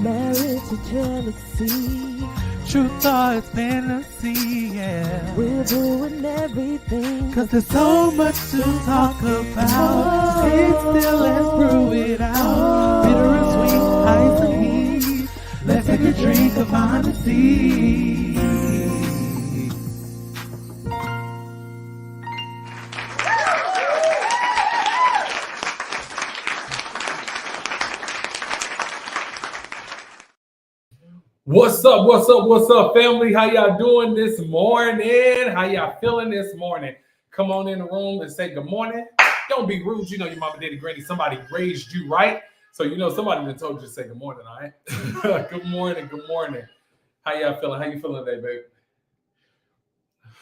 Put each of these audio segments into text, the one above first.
married to jealousy. Truth or it's fantasy, yeah. We're doing everything, Cause there's so much to talk about. Sit still and brew it out. Bitter and sweet, ice and heat. Let's take a drink of honesty. What's up, family? How y'all doing this morning? How y'all feeling this morning? Come on in the room and say good morning. Don't be rude. You know your mama, daddy, granny, somebody raised you right. So you know somebody done told you to say good morning, all right? Good morning. How y'all feeling? How you feeling today, babe?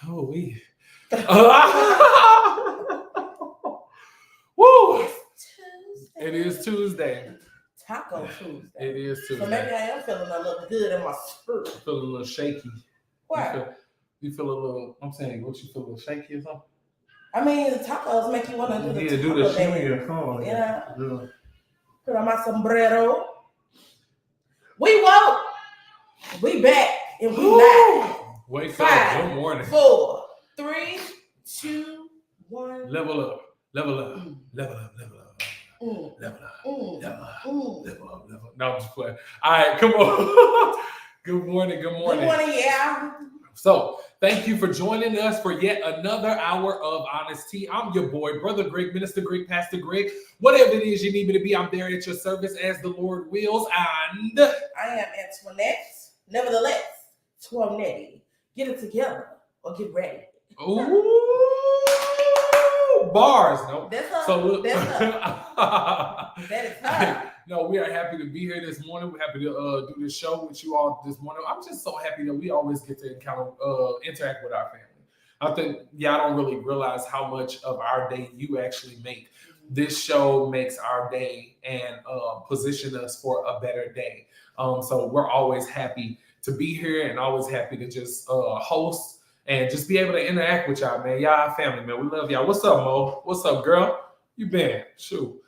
Oh, we. Woo! It is Tuesday. Taco Tuesday. It is Tuesday. So maybe I am feeling a little good in my spirit. Feel a little shaky. Why? You feel a little, I'm saying, what you feel a little shaky or something? I mean, the tacos make you want to do the taco do the shimmy. Yeah. Put on my sombrero. We woke. We back and we live. Wake up. Good morning. 4, 3, 2, 1. Level up. Level up. Mm. Level up. Level up. Mm. Level up. Mm. Level up. Mm. Level up. Level up. No, I'm just playing. All right, come on. Good morning. Good morning, yeah. So, thank you for joining us for yet another hour of honesty. I'm your boy, Brother Greg, Minister Greg, Pastor Greg. Whatever it is you need me to be, I'm there at your service as the Lord wills. And I am Antoinette. Nevertheless, Twonetti. Get it together or get ready. Ooh, bars. No. That's her. So look. That's her. That is her. No, we are happy to be here this morning. We're happy to do this show with you all this morning. I'm just so happy that we always get to interact with our family. I think y'all don't really realize how much of our day you actually make. This show makes our day and position us for a better day. So we're always happy to be here and always happy to just host and just be able to interact with y'all, man. Y'all our family, man. We love y'all. What's up, Mo? What's up, girl? You been? Shoot.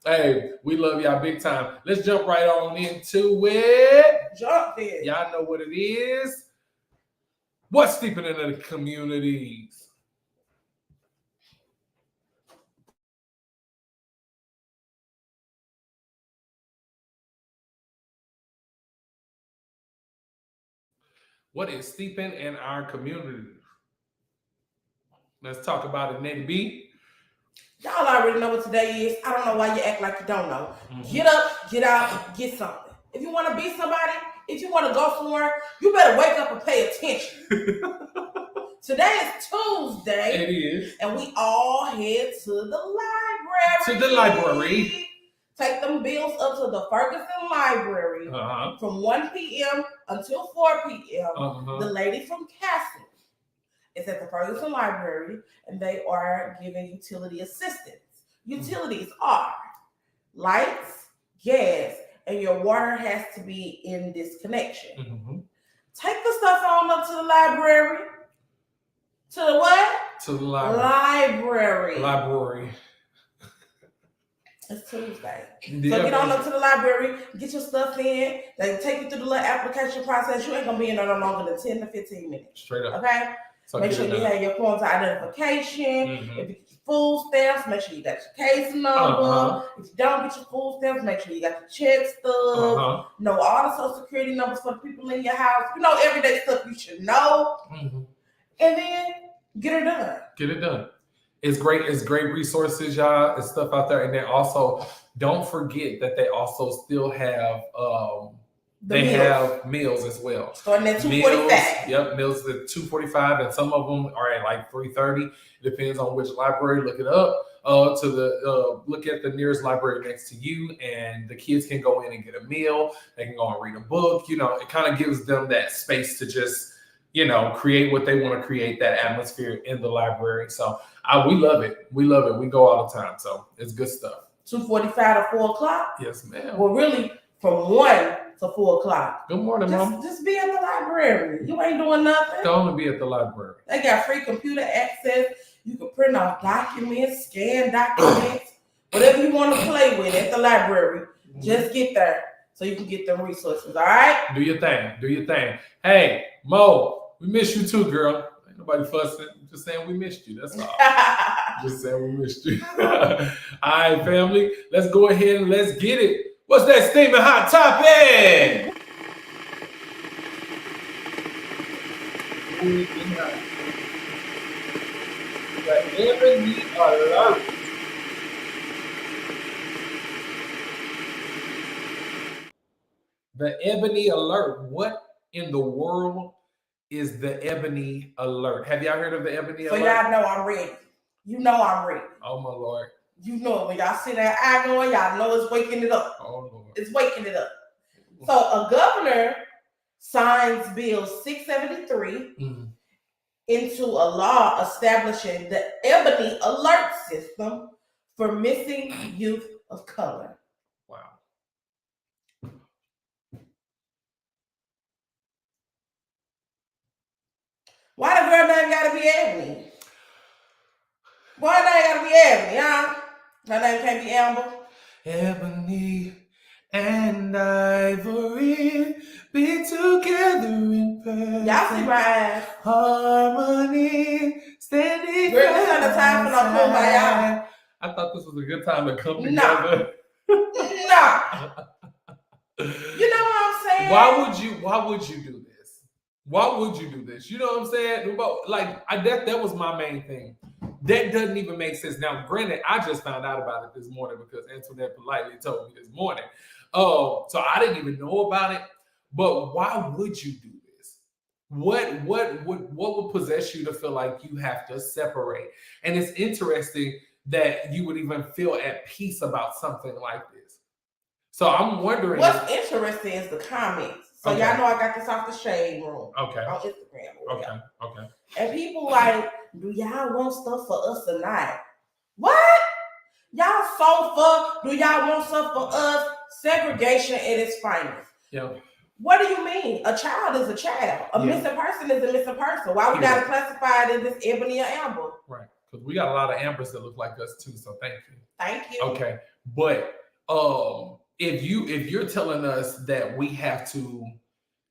Hey, we love y'all big time. Let's jump right on into it. Jump in. Y'all know what it is. What's steeping in the communities? What is steeping in our communities? Let's talk about it, Nettie B. Y'all already know what today is. I don't know why you act like you don't know. Mm-hmm. Get up, get out, get something. If you want to be somebody, if you want to go somewhere, you better wake up and pay attention. Today is Tuesday. It is. And we all head to the library. To the library. Take them bills up to the Ferguson Library from 1 p.m. until 4 p.m. The lady from Castle is at the Ferguson Library, and they are giving utility assistance. Utilities are lights, gas, and your water has to be in this connection. Take the stuff on up to the library. To the what? To the library. Library. It's Tuesday. Yeah, so get on up to the library, get your stuff in. They take you through the little application process. You ain't going to be in there no longer than 10 to 15 minutes. Straight up. Okay? So make sure you have your forms of identification. If you get your food stamps, make sure you got your case number. If you don't get your food stamps, make sure you got your check stubs. Know all the social security numbers for the people in your house. You know, everyday stuff you should know. And then get it done. Get it done. It's great. It's great resources, y'all. It's stuff out there. And then also, don't forget that they also still have have meals as well. Starting at $2.45. Yep, meals at $2.45, and some of them are at like $3.30. It depends on which library. Look it up. Look at the nearest library next to you, and the kids can go in and get a meal. They can go and read a book. You know, it kind of gives them that space to just, you know, create what they want to create, that atmosphere in the library. So we love it. We love it. We go all the time. So it's good stuff. 2:45 to 4 o'clock? Yes, ma'am. Well, really, from 1 to 4 o'clock. Good morning, Mom. Just be at the library. You ain't doing nothing. Don't be at the library. They got free computer access. You can print off documents, scan documents, whatever you want to play with at the library. Just get there so you can get them resources. All right. Do your thing. Do your thing. Hey, Mo, we miss you too, girl. Ain't nobody fussing. Just saying we missed you. That's all. Just saying we missed you. All right, family. Let's go ahead and let's get it. What's that steaming hot topic? The Ebony Alert. The Ebony Alert. What in the world is the Ebony Alert? Have y'all heard of the Ebony Alert? So y'all know I'm ready. You know I'm ready. Oh my Lord. You know it. When y'all see that eye going, y'all know it's waking it up. Oh Lord. It's waking it up. So a governor signs Bill 673 into a law establishing the Ebony Alert system for missing youth of color. Wow. Why the girl name gotta be Ebony? Why name gotta be Ebony, huh? Her name can't be Amber. Ebony and ivory be together in perfect Y'all see my ass. harmony, standing. Girl, this ain't the time for no kumbaya. I thought this was a good time to come together. Nah. You know what I'm saying? Why would you do this? Why would you do this? You know what I'm saying? Like that was my main thing. That doesn't even make sense. Now, granted, I just found out about it this morning because Antoinette politely told me this morning. So I didn't even know about it. But why would you do this? What would possess you to feel like you have to separate? And it's interesting that you would even feel at peace about something like this. So I'm wondering. What's interesting is the comments. So Okay. y'all know I got this off the Shade Room. Okay. On Instagram. Okay. And people like, do y'all want stuff for us or not? What? Y'all so fuck? Do y'all want stuff for us? Segregation at its finest. Yeah. What do you mean? A child is a child. A missing person is a missing person. Why we gotta classify it as this Ebony or Amber? Right. Because we got a lot of Ambers that look like us too. So thank you. Thank you. Okay. But if you're telling us that we have to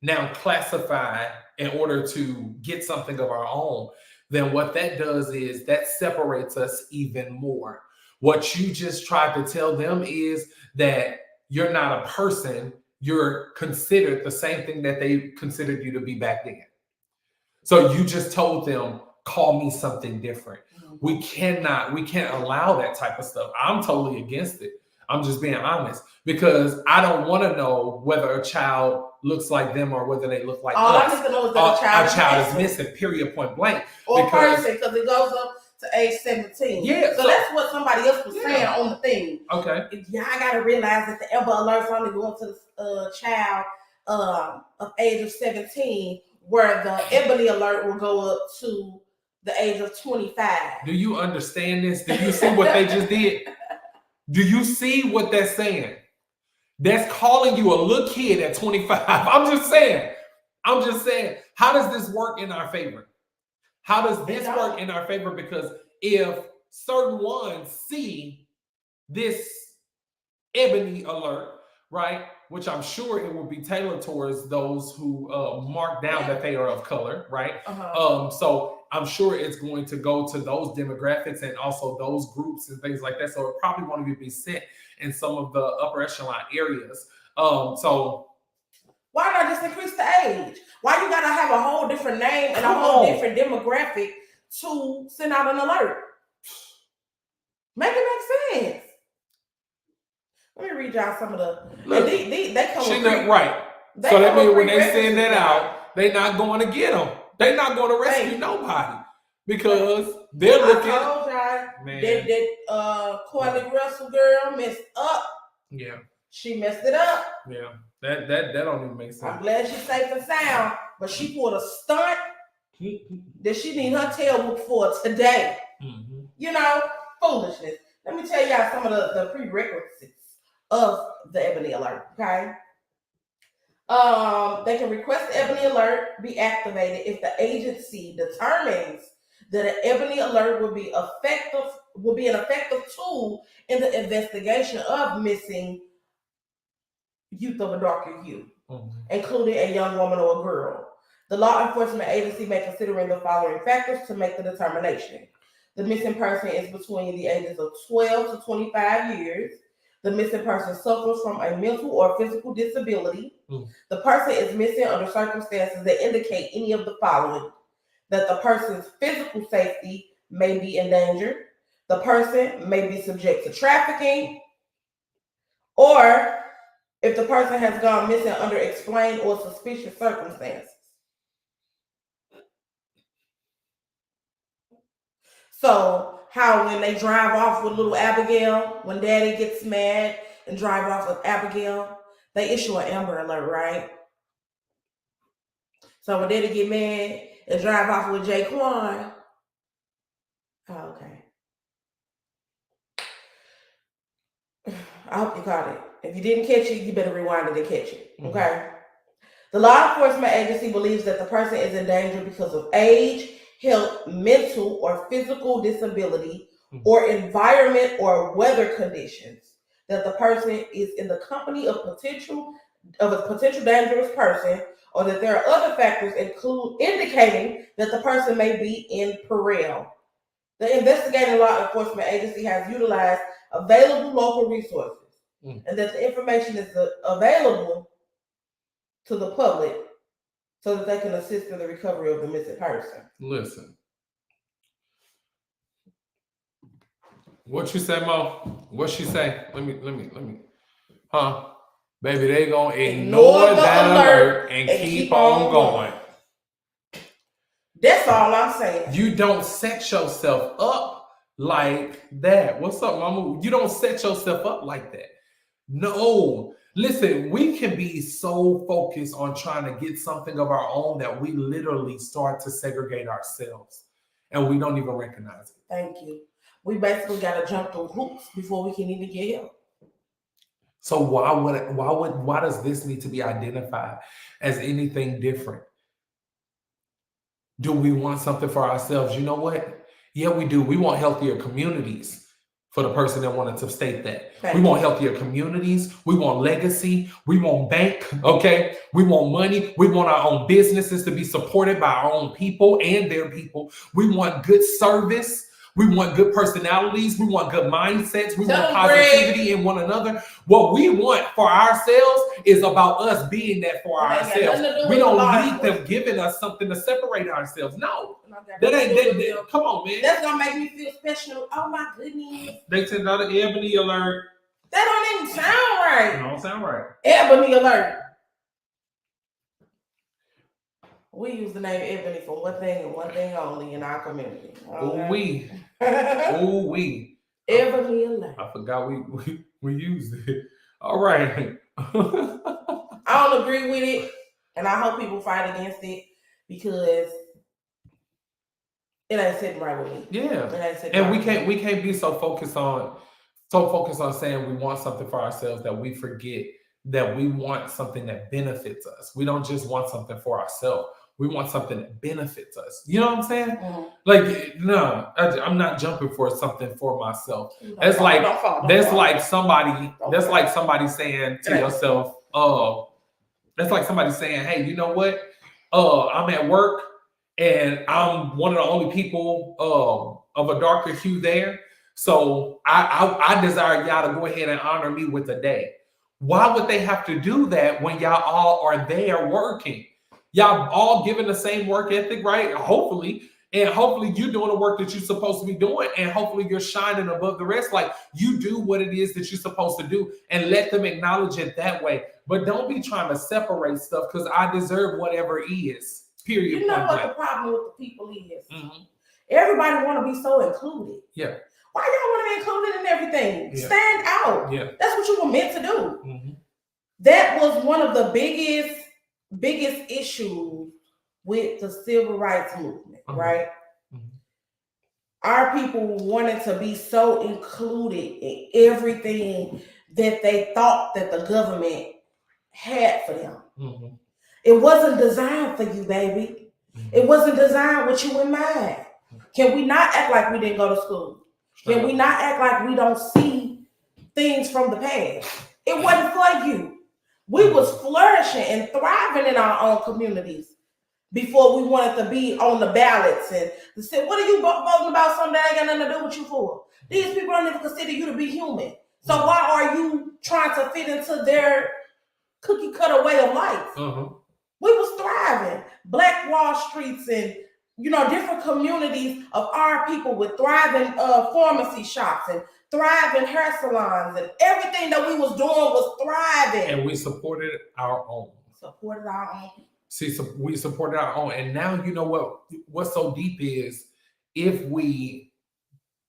now classify in order to get something of our own, then what that does is that separates us even more. What you just tried to tell them is that you're not a person, you're considered the same thing that they considered you to be back then. So you just told them, call me something different. We can't allow that type of stuff. I'm totally against it. I'm just being honest because I don't want to know whether a child looks like them or whether they look like us. All I need to know is that a child is missing, period, point blank. Or person, because it goes up to age 17. Yeah. So that's what somebody else was saying on the thing. Okay. Y'all gotta realize that the Amber Alert's only going to the child of age of 17, where the Ebony Alert will go up to the age of 25. Do you understand this? Do you see what they just did? Do you see what that's saying? That's calling you a little kid at 25. I'm just saying. How does this work in our favor? How does this work in our favor? Because if certain ones see this Ebony Alert, right, which I'm sure it will be tailored towards those who mark down that they are of color, right? So I'm sure it's going to go to those demographics and also those groups and things like that. So it probably won't even be sent in some of the upper echelon areas. So why not just increase the age? Why you gotta have a whole different name and a whole different demographic to send out an alert? Make it make sense. Let me read y'all some of the. Look, they come she not right. So that means when they send that out, they not going to get them. They're not going to rescue nobody because they're looking. I told y'all that Courtney Russell girl messed up. Yeah, she messed it up. Yeah, that don't even make sense. I'm glad she's safe and sound, but she pulled a stunt that she need her tail whooped for today. Mm-hmm. You know, foolishness. Let me tell y'all some of the prerequisites of the Ebony Alert. Okay. They can request the Ebony Alert be activated if the agency determines that an Ebony Alert will be an effective tool in the investigation of missing youth of a darker hue, including a young woman or a girl. The law enforcement agency may consider the following factors to make the determination. The missing person is between the ages of 12 to 25 years. The missing person suffers from a mental or physical disability. The person is missing under circumstances that indicate any of the following: that the person's physical safety may be endangered, the person may be subject to trafficking, or if the person has gone missing under explained or suspicious circumstances. So how when they drive off with little Abigail, when daddy gets mad and drive off with Abigail, they issue an Amber Alert, right? So when daddy get mad and drive off with Jaquan, okay. I hope you caught it. If you didn't catch it, you better rewind it and catch it, okay? The law enforcement agency believes that the person is in danger because of age, health, mental or physical disability, or environment or weather conditions, that the person is in the company of a potential dangerous person, or that there are other factors indicating that the person may be in peril. The investigating law enforcement agency has utilized available local resources, and that the information is available to the public so that they can assist in the recovery of the missing person. Listen. What you say, Mo? What she say? Let me. Huh? Baby, they gonna ignore that alert and keep on going. That's all I'm saying. You don't set yourself up like that. What's up, mama? You don't set yourself up like that. No. Listen, we can be so focused on trying to get something of our own that we literally start to segregate ourselves and we don't even recognize it. Thank you. We basically got to jump through hoops before we can even get help. So why does this need to be identified as anything different? Do we want something for ourselves? You know what? Yeah, we do. We want healthier communities. For the person that wanted to state that. We want healthier communities. We want legacy. We want bank, okay? We want money. We want our own businesses to be supported by our own people and their people. We want good service. We want good personalities. We want good mindsets. We want positivity in one another. What we want for ourselves is about us being that for ourselves. We don't need them giving us something to separate ourselves. No. That ain't. Come on, man. That's gonna make me feel special. Oh my goodness. They sent out an Ebony alert. That don't even sound right. It don't sound right. Ebony alert. We use the name Ebony for one thing and one thing only in our community. Okay? We. Ebony alert. I forgot we used it. All right. I don't agree with it, and I hope people fight against it because it ain't sitting right with me. Yeah. And we can't be so focused on saying we want something for ourselves that we forget that we want something that benefits us. We don't just want something for ourselves. We want something that benefits us. You know what I'm saying? Mm-hmm. Like, no, I'm not jumping for something for myself. That's like somebody saying to yourself, that's like somebody saying, hey, you know what? I'm at work and I'm one of the only people of a darker hue there. So I desire y'all to go ahead and honor me with a day. Why would they have to do that when y'all all are there working? Y'all all giving the same work ethic, right? Hopefully you're doing the work that you're supposed to be doing, and hopefully you're shining above the rest. Like, you do what it is that you're supposed to do and let them acknowledge it that way. But don't be trying to separate stuff because I deserve whatever is. Period. You know what the problem with the people is? Mm-hmm. Everybody want to be so included. Yeah. Why y'all want to be included in everything? Yeah. Stand out. Yeah. That's what you were meant to do. Mm-hmm. That was one of the biggest issues with the civil rights movement, mm-hmm. right? Mm-hmm. Our people wanted to be so included in everything that they thought that the government had for them. Mm-hmm. It wasn't designed for you, baby. Mm-hmm. It wasn't designed with you in mind. Can we not act like we didn't go to school? Can we not act like we don't see things from the past? It wasn't for you. We was flourishing and thriving in our own communities before we wanted to be on the ballots and to say, what are you voting about something that ain't got nothing to do with you for? These people don't even consider you to be human. So why are you trying to fit into their cookie cutter way of life? We was thriving. Black Wall Streets and different communities of our people with thriving pharmacy shops and thriving hair salons, and everything that we was doing was thriving. And we supported our own. See, so we supported our own. And now you know what's so deep is if we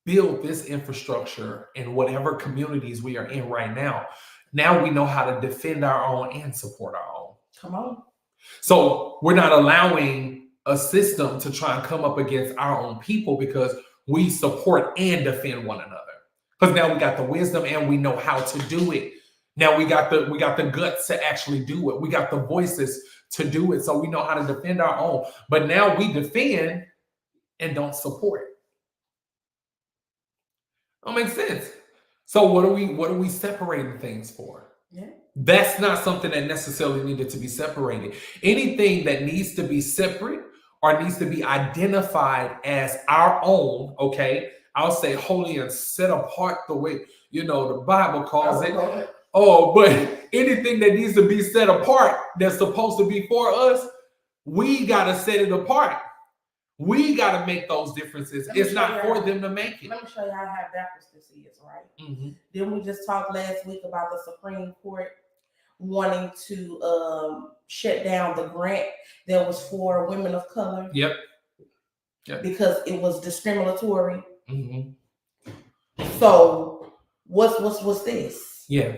build this infrastructure in whatever communities we are in right now we know how to defend our own and support our own. Come on. So we're not allowing a system to try and come up against our own people because we support and defend one another. Because now we got the wisdom and we know how to do it. Now we got the guts to actually do it. We got the voices to do it. So we know how to defend our own. But now we defend and don't support. That makes sense. So what are we separating things for? Yeah. That's not something that necessarily needed to be separated. Anything that needs to be separate or needs to be identified as our own, okay, I'll say holy and set apart the way, the Bible calls it. Oh, but anything that needs to be set apart that's supposed to be for us, we got to set it apart. We got to make those differences. It's not for them to make it. Let me show you how backwards this is, right? Then we just talked last week about the Supreme Court wanting to shut down the grant that was for women of color. Yep. Because it was discriminatory. So what's this? Yeah.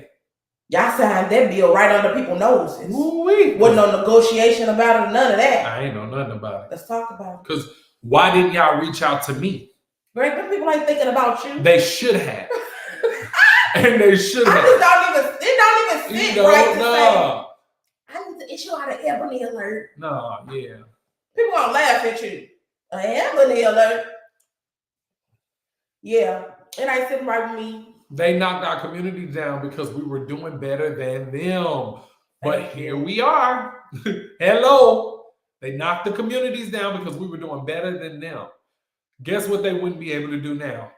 Y'all signed that bill right under people's noses. Ooh-wee. Wasn't no negotiation about it, none of that. I ain't know nothing about it. Let's talk about it. Because why didn't y'all reach out to me? Greg, them people ain't thinking about you. They should have. And they should have. It don't even sit right to say, I need to issue out an Ebony alert. No, yeah. People gonna laugh at you. An Ebony alert. Yeah. It ain't sitting right with me. They knocked our community down because we were doing better than them. But here we are. Hello. They knocked the communities down because we were doing better than them. Guess what they wouldn't be able to do now?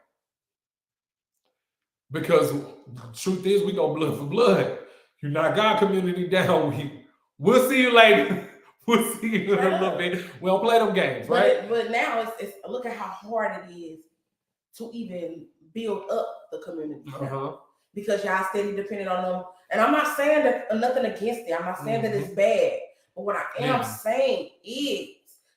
Because the truth is, we go blood for blood. You knock our community down, we'll see you later. We'll see you in a little bit. We don't play them games, right? But now it's look at how hard it is to even build up the community because y'all steady depending on them. And I'm not saying that nothing against it. I'm not saying that it's bad. But what I am saying is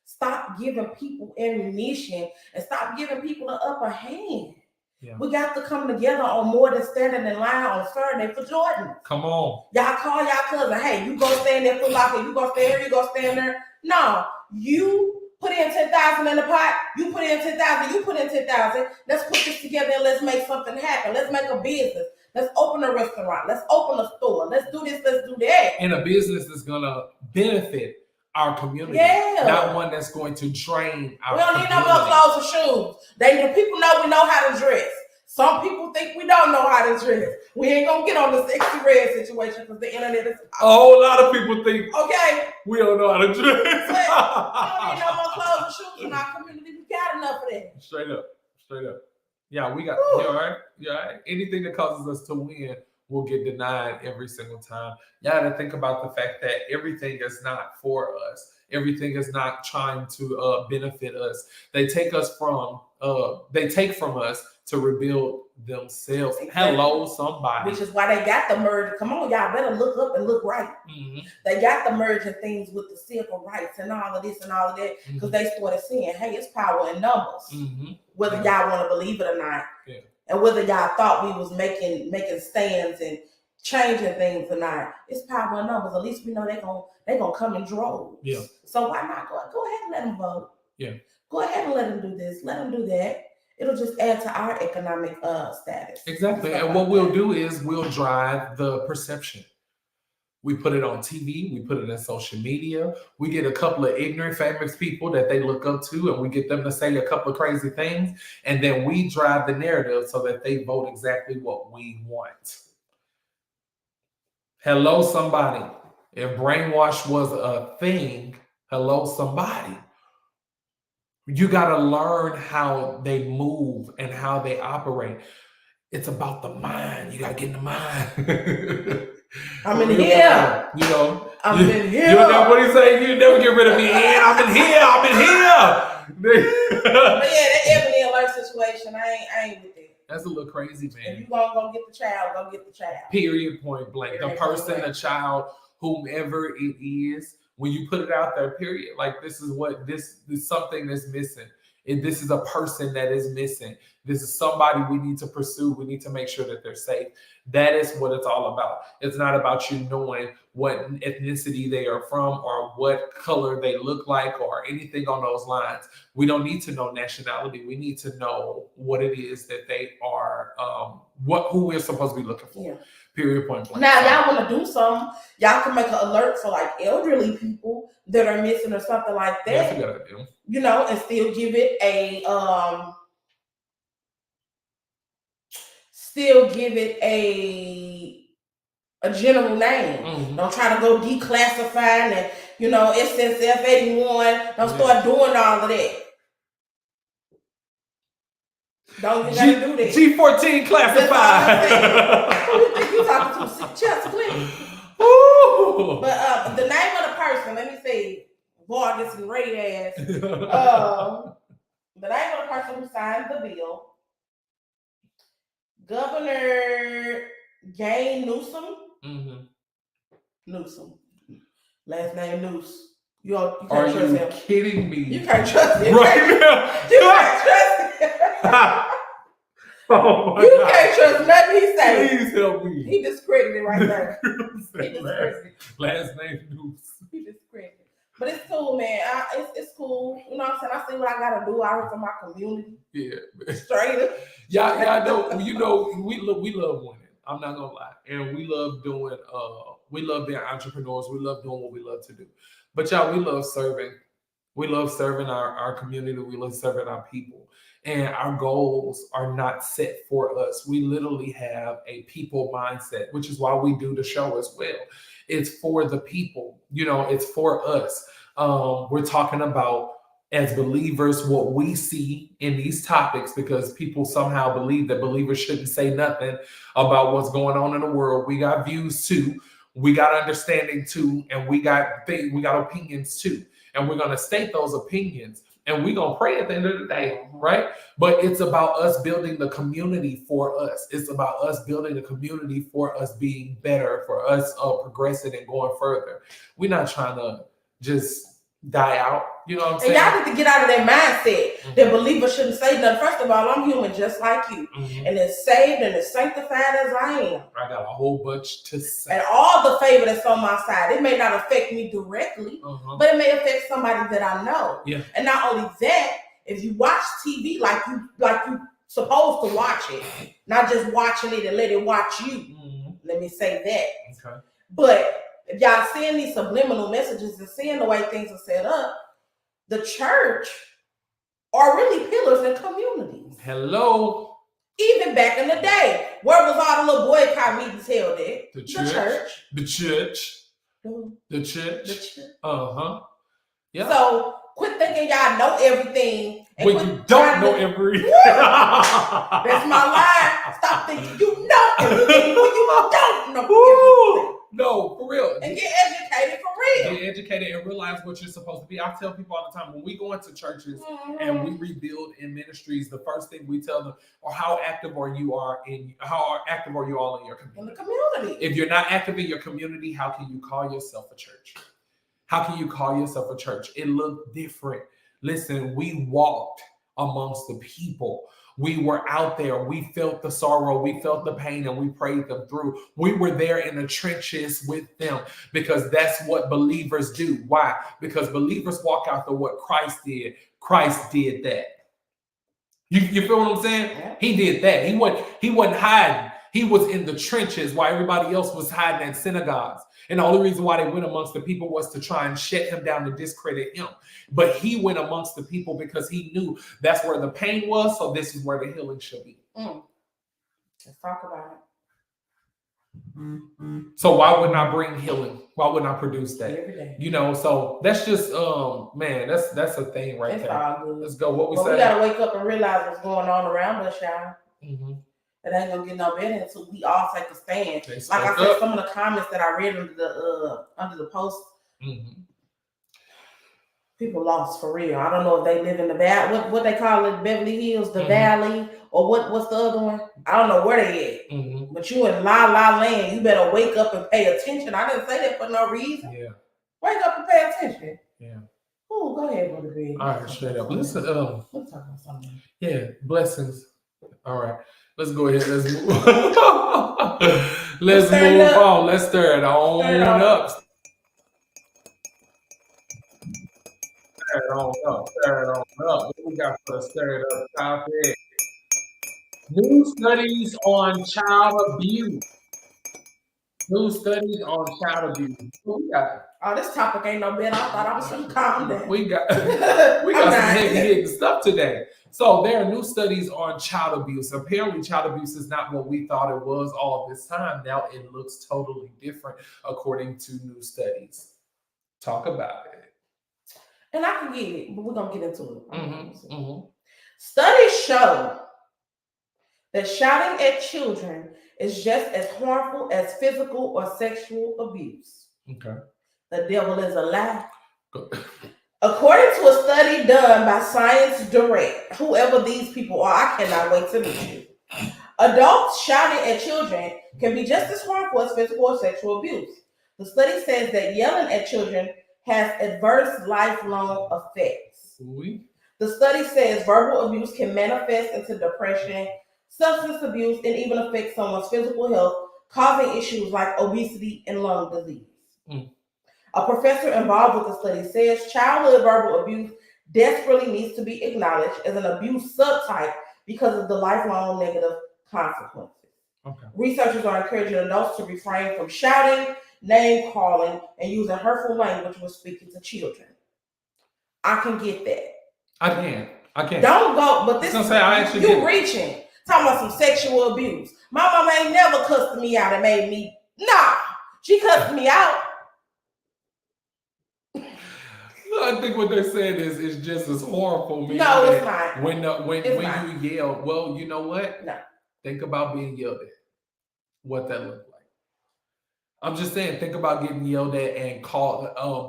stop giving people ammunition and stop giving people the upper hand. Yeah. We got to come together on more than standing in line on Saturday for Jordan. Come on. Y'all call y'all cousin, hey, you go stand there for Locker, you go stand here, you go stand there. No, you put in 10,000 in the pot, you put in 10,000, you put in 10,000. Let's put this together and let's make something happen. Let's make a business. Let's open a restaurant. Let's open a store. Let's do this, let's do that. And a business that's gonna benefit our community. Yeah. Not one that's going to drain our community. We don't need no more clothes or shoes. The people know we know how to dress. Some people think we don't know how to dress. We ain't gonna get on the sexy red situation because the internet is a whole lot of people think okay. We don't know how to dress. But we don't need no more clothes and shoes in our community. We got enough of that. Straight up. Yeah, we got you all right. You all right? Anything that causes us to win will get denied every single time. You got to think about the fact that everything is not for us. Everything is not trying to benefit us. They take from us to rebuild themselves. Exactly. Hello, somebody. Which is why they got the merge. Come on, y'all better look up and look right. Mm-hmm. They got the merge of things with the civil rights and all of this and all of that because they started seeing, hey, it's power in numbers. Mm-hmm. Whether y'all want to believe it or not. Yeah. And whether y'all thought we was making stands and changing things or not, it's power in numbers. At least we know they gonna come in droves. Yeah. So why not go ahead and let them vote? Yeah. Go ahead and let them do this. Let them do that. It'll just add to our economic status. Exactly. And what we'll do is we'll drive the perception. We put it on TV. We put it in social media. We get a couple of ignorant, famous people that they look up to, and we get them to say a couple of crazy things. And then we drive the narrative so that they vote exactly what we want. Hello, somebody. If brainwash was a thing, hello, somebody. You got to learn how they move and how they operate. It's about the mind. You got to get in the mind. I'm in here. You know, I'm in here. You know what he say? You never get rid of me. I'm in here. I'm in here. But yeah, that Ebony Alert situation, I ain't with it. That's a little crazy, man. If you gonna go get the child, go get the child. Period, point blank. The person, the child, whomever it is, when you put it out there, period. Like this is something that's missing. And this is a person that is missing. This is somebody we need to pursue. We need to make sure that they're safe. That is what it's all about. It's not about you knowing what ethnicity they are from or what color they look like or anything on those lines. We don't need to know nationality. We need to know what it is that they are, who we're supposed to be looking for. Yeah. Period, point blank. Now, y'all want to do something, y'all can make an alert for like elderly people that are missing or something like that. That's a good idea. You know, and still give it a general name. Mm-hmm. Don't try to go declassifying and, you know, SSF 81. Don't start doing all of that. Don't you gotta do that. G14 classified. Who you think you talking to? Chelsea Clinton. But the name of the person, let me see. Vargas and Ray ass. The name of the person who signed the bill, Governor Gavin Newsom. Mm-hmm. Newsom. Last name Noose. You can't trust him. Are you kidding me? You can't trust him. Right now. You can't trust him. Oh my you God. Can't trust nothing he said. Please help me. He discredited right there. Last name Noose. He discredited. But it's cool, man. It's cool. You know what I'm saying? I see what I gotta do out here for my community. Yeah. Straight up. Yeah, know. You know, we love winning. I'm not gonna lie, and we love doing. We love being entrepreneurs. We love doing what we love to do. But y'all, we love serving. We love serving our community. We love serving our people. And our goals are not set for us. We literally have a people mindset, which is why we do the show as well. It's for the people, you know, it's for us. We're talking about, as believers, what we see in these topics, because people somehow believe that believers shouldn't say nothing about what's going on in the world. We got views too. We got understanding too. And we got opinions too. And we're going to state those opinions. And we're going to pray at the end of the day, right? But it's about us building the community for us. It's about us building the community for us being better, for us progressing and going further. We're not trying to just die out. You know what I'm saying? And y'all need to get out of that mindset that believers shouldn't say nothing. First of all, I'm human just like you. Mm-hmm. And as saved and as sanctified as I am. I got a whole bunch to say. And all the favor that's on my side, it may not affect me directly, but it may affect somebody that I know. Yeah. And not only that, if you watch TV like you supposed to watch it, not just watching it and let it watch you. Mm-hmm. Let me say that. Okay. But if y'all seeing these subliminal messages and seeing the way things are set up, the church are really pillars in communities. Hello. Even back in the day, where was all the little boycott meetings held at? The church. The church. Uh-huh. Yeah. So quit thinking y'all know everything. When you don't know everything. That's my line. Stop thinking you know everything when you don't know everything. No, for real. And get educated for real. Get educated and realize what you're supposed to be. I tell people all the time, when we go into churches and we rebuild in ministries, the first thing we tell them, or how active are you all in your community? In the community. If you're not active in your community, how can you call yourself a church? How can you call yourself a church? It looked different. Listen, we walked amongst the people. We were out there. We felt the sorrow. We felt the pain, and we prayed them through. We were there in the trenches with them, because that's what believers do. Why? Because believers walk after what Christ did. Christ did that. You feel what I'm saying? Yeah. He did that. He wasn't hiding. He was in the trenches while everybody else was hiding at synagogues. And the only reason why they went amongst the people was to try and shut him down, to discredit him. But he went amongst the people because he knew that's where the pain was. So this is where the healing should be. Let's talk about it. So why wouldn't I bring healing? Why wouldn't I produce that? Every day. You know, so that's just man, that's a thing right there. All good. Let's go. What we say? We gotta wake up and realize what's going on around us, y'all. It ain't gonna get no better until we all take a stand. Like I said, some of the comments that I read under the post, people lost for real. I don't know if they live in the valley, what they call it, Beverly Hills, the Valley, or what's the other one? I don't know where they at. But you in La La Land, you better wake up and pay attention. I didn't say that for no reason. Yeah. Wake up and pay attention. Yeah. Oh, go ahead, Brother Greg. All right, straight up. Listen, let's talk about something. Yeah, blessings. All right. Let's go ahead. Let's move on. Let's move on. Let's stir it on up. Stir it on up. Stir it on up. What we got for the stir it up topic? New studies on child abuse. New studies on child abuse. What we got? Oh, this topic ain't no better. I thought I was some calm down. We got some heavy stuff today. So there are new studies on child abuse. Apparently, child abuse is not what we thought it was all this time. Now it looks totally different according to new studies. Talk about it. And I can get it, but we're gonna get into it. Studies show that shouting at children is just as harmful as physical or sexual abuse. Okay. The devil is a lie. According to a study done by Science Direct, whoever these people are, I cannot wait to meet you. Adults shouting at children can be just as harmful as physical or sexual abuse. The study says that yelling at children has adverse lifelong effects. The study says verbal abuse can manifest into depression, substance abuse, and even affect someone's physical health, causing issues like obesity and lung disease. A professor involved with the study says childhood verbal abuse desperately needs to be acknowledged as an abuse subtype because of the lifelong negative consequences. Okay. Researchers are encouraging adults to refrain from shouting, name calling, and using hurtful language when speaking to children. I can get that. I can. Don't go, but this is you reaching. Talking about some sexual abuse. My mama ain't never cussed me out and made me. Nah, she cussed me out. I think what they're saying is just as horrible. No, it's not. When you yell, well, you know what? No. Think about being yelled at. What that looked like. I'm just saying, think about getting yelled at and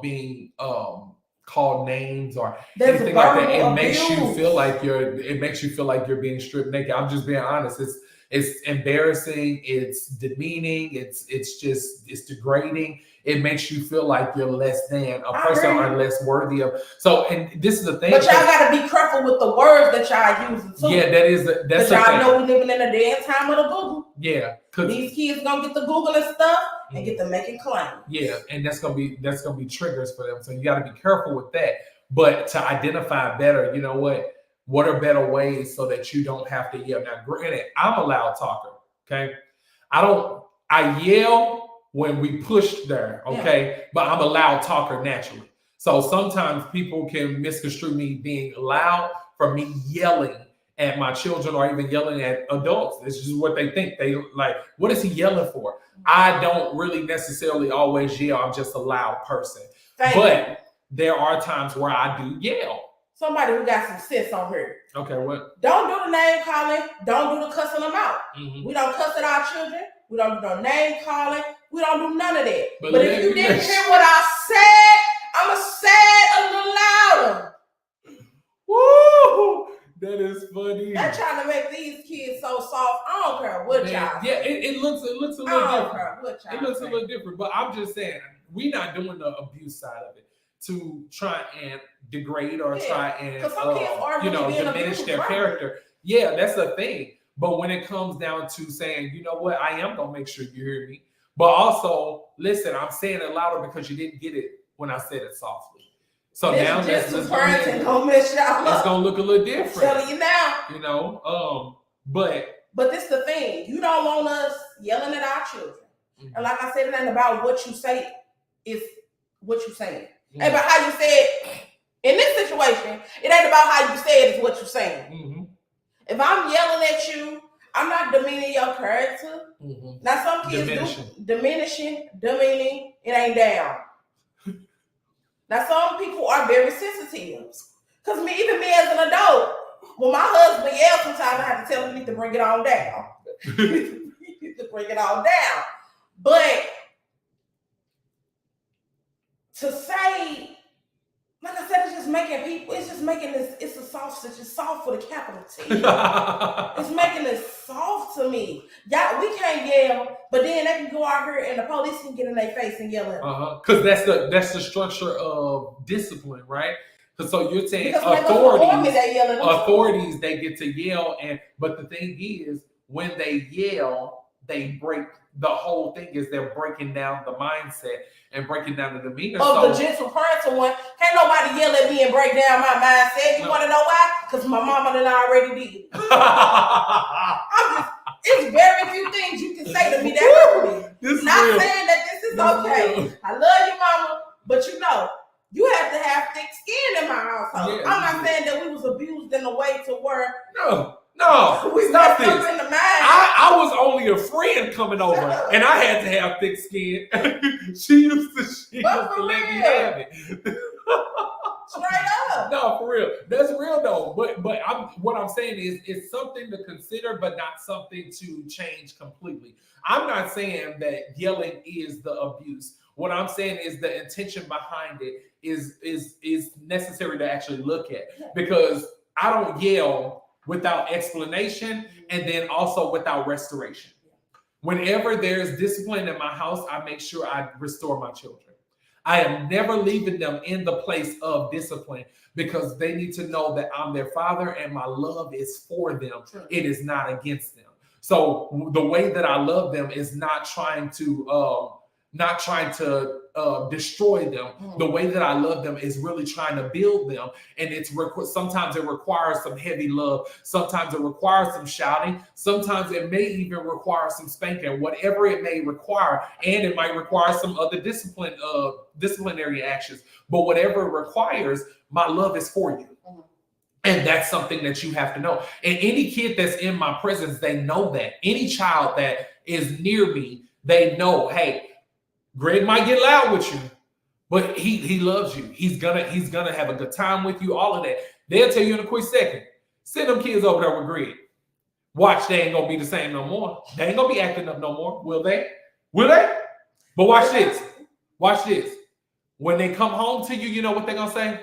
being called names or anything like that. It makes you feel like you're being stripped naked. I'm just being honest. It's embarrassing. It's demeaning. It's degrading. It makes you feel like you're less than a person or less worthy of. So, and this is the thing. But y'all got to be careful with the words that y'all using too. Yeah, that's y'all know we living in a day and time of the Google. Yeah, these kids gonna get the Google and stuff and get to making claims. Yeah, and that's gonna be triggers for them. So you got to be careful with that. But to identify better, you know what are better ways so that you don't have to yell. Now, granted, I'm a loud talker. Okay, I yell when we push there, okay? Yeah. But I'm a loud talker naturally. So sometimes people can misconstrue me being loud for me yelling at my children or even yelling at adults. It's just what they think. They like, what is he yelling for? I don't really necessarily always yell. I'm just a loud person. But there are times where I do yell. Somebody who got some sense on her. Okay, what? Don't do the name calling. Don't do the cussing them out. We don't cuss at our children. We don't do no name calling. We don't do none of that. But if you didn't hear what I said, I'ma say it a little louder. Woo! That is funny. They're trying to make these kids so soft. I don't care what y'all. Yeah, it looks a little different. I don't care what y'all. It looks a little different. But I'm just saying, we're not doing the abuse side of it to try and degrade or try and diminish their character. Yeah, that's the thing. But when it comes down to saying, you know what, I am going to make sure you hear me. But also, listen, I'm saying it louder because you didn't get it when I said it softly. So now let's don't mess y'all up. It's going to look a little different. I'm telling you now. You know, but this the thing. You don't want us yelling at our children. And like I said, it ain't about what you say. It's what you saying. It ain't about how you say it. In this situation, it ain't about how you say it. It's what you're saying. If I'm yelling at you, I'm not demeaning your character. Mm-hmm. Now some kids demeaning, it ain't down. Now some people are very sensitive. Because even me as an adult, when my husband yells, sometimes I have to tell him he need to bring it on down. You need to bring it on down. But to say, like I said, it's just making this, it's a sausage, it's soft with a capital T. It's making it soft to me. Y'all, we can't yell, but then they can go out here and the police can get in their face and yell at them. Because that's the structure of discipline, right? So you're saying authorities, they get to yell, but the thing is, when they yell, they break. The whole thing is they're breaking down the mindset and breaking down the demeanor. The gentle parental one. Can't nobody yell at me and break down my mindset. You want to know why? Because my mama done already did. It's very few things you can say to me that hurt me. Not saying that this is okay. I love you, mama, but you have to have thick skin in my household. Yeah, I'm not saying that we was abused in a way to where we stop this. I was only a friend coming over, and I had to have thick skin. She used to let me have it. Straight up. No, for real. That's real though. But what I'm saying is it's something to consider, but not something to change completely. I'm not saying that yelling is the abuse. What I'm saying is the intention behind it is necessary to actually look at, because I don't yell without explanation and then also without restoration. Whenever there's discipline in my house, I make sure I restore my children. I am never leaving them in the place of discipline, because they need to know that I'm their father and my love is for them. Sure. It is not against them. So the way that I love them is not trying to destroy them. The way that I love them is really trying to build them. And sometimes it requires some heavy love. Sometimes it requires some shouting. Sometimes it may even require some spanking, whatever it may require. And it might require some other disciplinary actions. But whatever it requires, my love is for you. And that's something that you have to know. And any kid that's in my presence, they know that. Any child that is near me, they know, hey, Greg might get loud with you, but he loves you. He's gonna have a good time with you. All of that. They'll tell you in a quick second. Send them kids over there with Greg. Watch, they ain't gonna be the same no more. They ain't gonna be acting up no more. Will they? Will they? But watch this. Watch this. When they come home to you, you know what they're gonna say?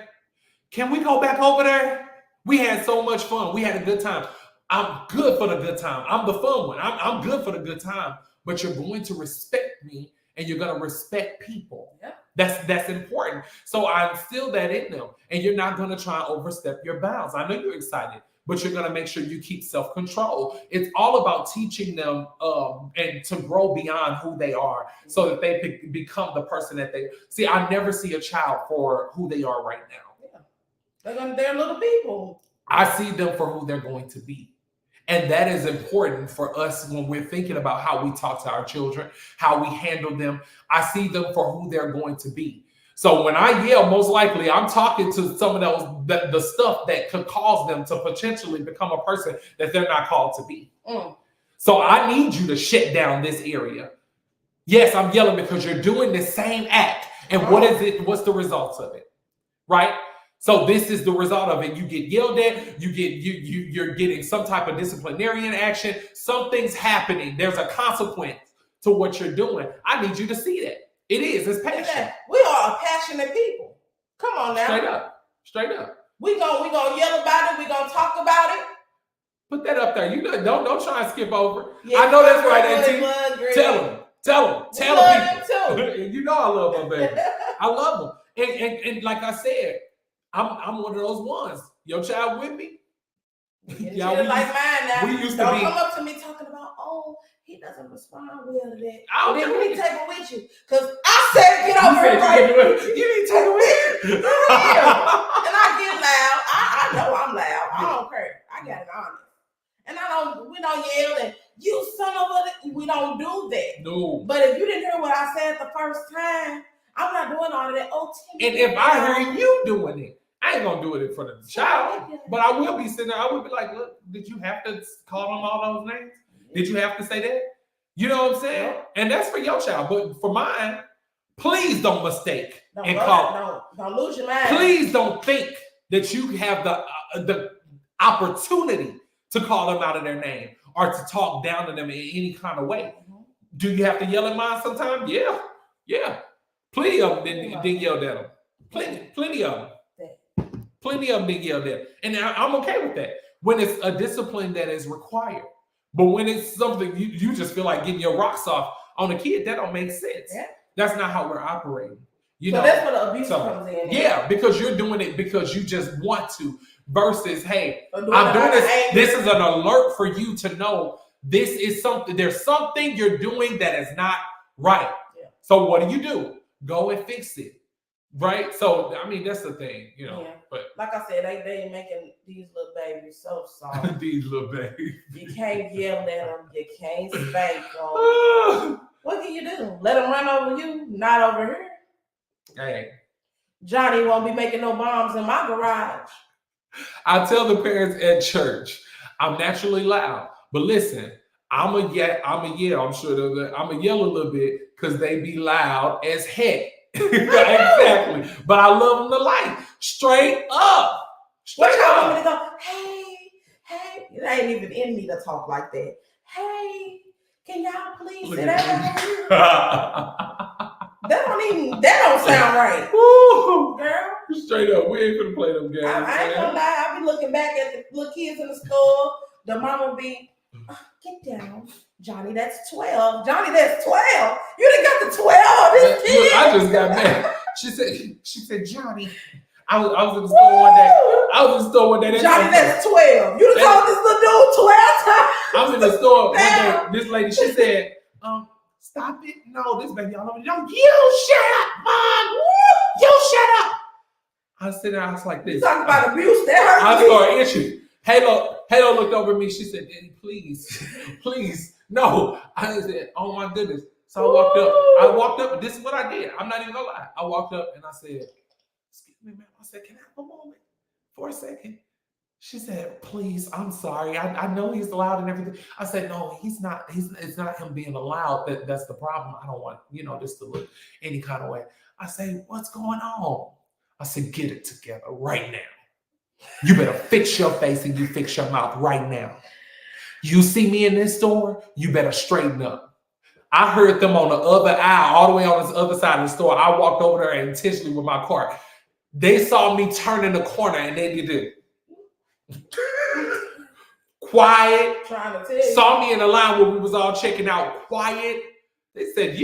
Can we go back over there? We had so much fun. We had a good time. I'm good for the good time. I'm the fun one. I'm good for the good time. But you're going to respect me. And you're going to respect people. Yeah. That's important. So I instill that in them. And you're not going to try and overstep your bounds. I know you're excited, but you're going to make sure you keep self-control. It's all about teaching them and to grow beyond who they are, so that they become the person that they... See, I never see a child for who they are right now. Yeah. They're little people. I see them for who they're going to be. And that is important for us when we're thinking about how we talk to our children, how we handle them. I see them for who they're going to be. So when I yell, most likely I'm talking to some of the stuff that could cause them to potentially become a person that they're not called to be. So I need you to shut down this area. Yes, I'm yelling because you're doing the same act. And what is it? What's the results of it? Right? So this is the result of it. You get yelled at, you're getting some type of disciplinarian action. Something's happening. There's a consequence to what you're doing. I need you to see that. It's passion. We are a passionate people. Come on now. Straight up. We gonna yell about it, we gonna talk about it. Put that up there. You know, don't try and skip over. Yeah, I know that's right, Auntie. Tell them people. You know I love my baby. I love them. And like I said, I'm one of those ones. Your child with me? Yeah, like mine now. Don't come up to me talking about, he doesn't respond well to that. Then we need to take it with you. Because I said get over here first. You need to take it with you. And I get loud. I know I'm loud. I don't care. I got it honest. And we don't yell and you son of a, we don't do that. No. But if you didn't hear what I said the first time, I'm not doing all of that. And if I hear you doing it, I ain't gonna do it for the child, but I will be sitting there. I will be like, look, did you have to call them all those names? Did you have to say that? You know what I'm saying? Nope. And that's for your child. But for mine, please don't mistake and Don't lose your mind. Please don't think that you have the opportunity to call them out of their name or to talk down to them in any kind of way. Mm-hmm. Do you have to yell at mine sometimes? Yeah. Plenty of them didn't yell at them. Plenty of them. Plenty of them didn't yell at. And I'm okay with that when it's a discipline that is required. But when it's something you just feel like getting your rocks off on a kid, that don't make sense. Yeah. That's not how we're operating. So that's where the abuse comes in. Yeah, because you're doing it because you just want to versus, hey, I'm doing this. This is an alert for you to know this is something. There's something you're doing that is not right. Yeah. So what do? Go and fix it. Right? So, I mean, that's the thing, you know. Yeah. But like I said, they making these little babies so soft. These little babies. You can't yell at them. You can't spank them. What can you do? Let them run over you? Not over here. Hey. Johnny won't be making no bombs in my garage. I tell the parents at church, I'm naturally loud. But listen, I'm a yell. I'm sure I'm a yell a little bit because they be loud as heck. Exactly. But I love them to like straight up. What y'all want me to go? Hey. It ain't even in me to talk like that. Hey, can y'all please sit down? That don't sound right. Woo. Girl. Straight up. We ain't gonna play them games. I ain't gonna lie. I be looking back at the little kids in the store. The mama be, get down. Johnny, that's 12. Johnny, that's 12. You done got the 12 this kid. Look, I just got mad. She said, Johnny. I was in the store one day. Johnny, that's 12. You done told this little dude 12 times. I was in the store one day. This lady, she said, stop it. No, this baby all over. You shut up, Mom. You shut up. I said, I was like this. You talking about abuse. That hurt I started itching. Halo looked over at me. She said, Daddy, please. No. I said, oh my goodness. So I walked up. This is what I did. I'm not even gonna lie. I walked up and I said, excuse me, ma'am. I said, can I have a moment for a second? She said, please, I'm sorry. I know he's loud and everything. I said, no, he's not. It's not him being loud. That's the problem. I don't want, this to look any kind of way. I say, what's going on? I said, get it together right now. You better fix your face and you fix your mouth right now. You see me in this store, you better straighten up. I heard them on the other aisle, all the way on this other side of the store. I walked over there intentionally with my cart. They saw me turn in the corner and they did it. Quiet. Trying to tell you. Saw me in the line where we was all checking out. Quiet. They said,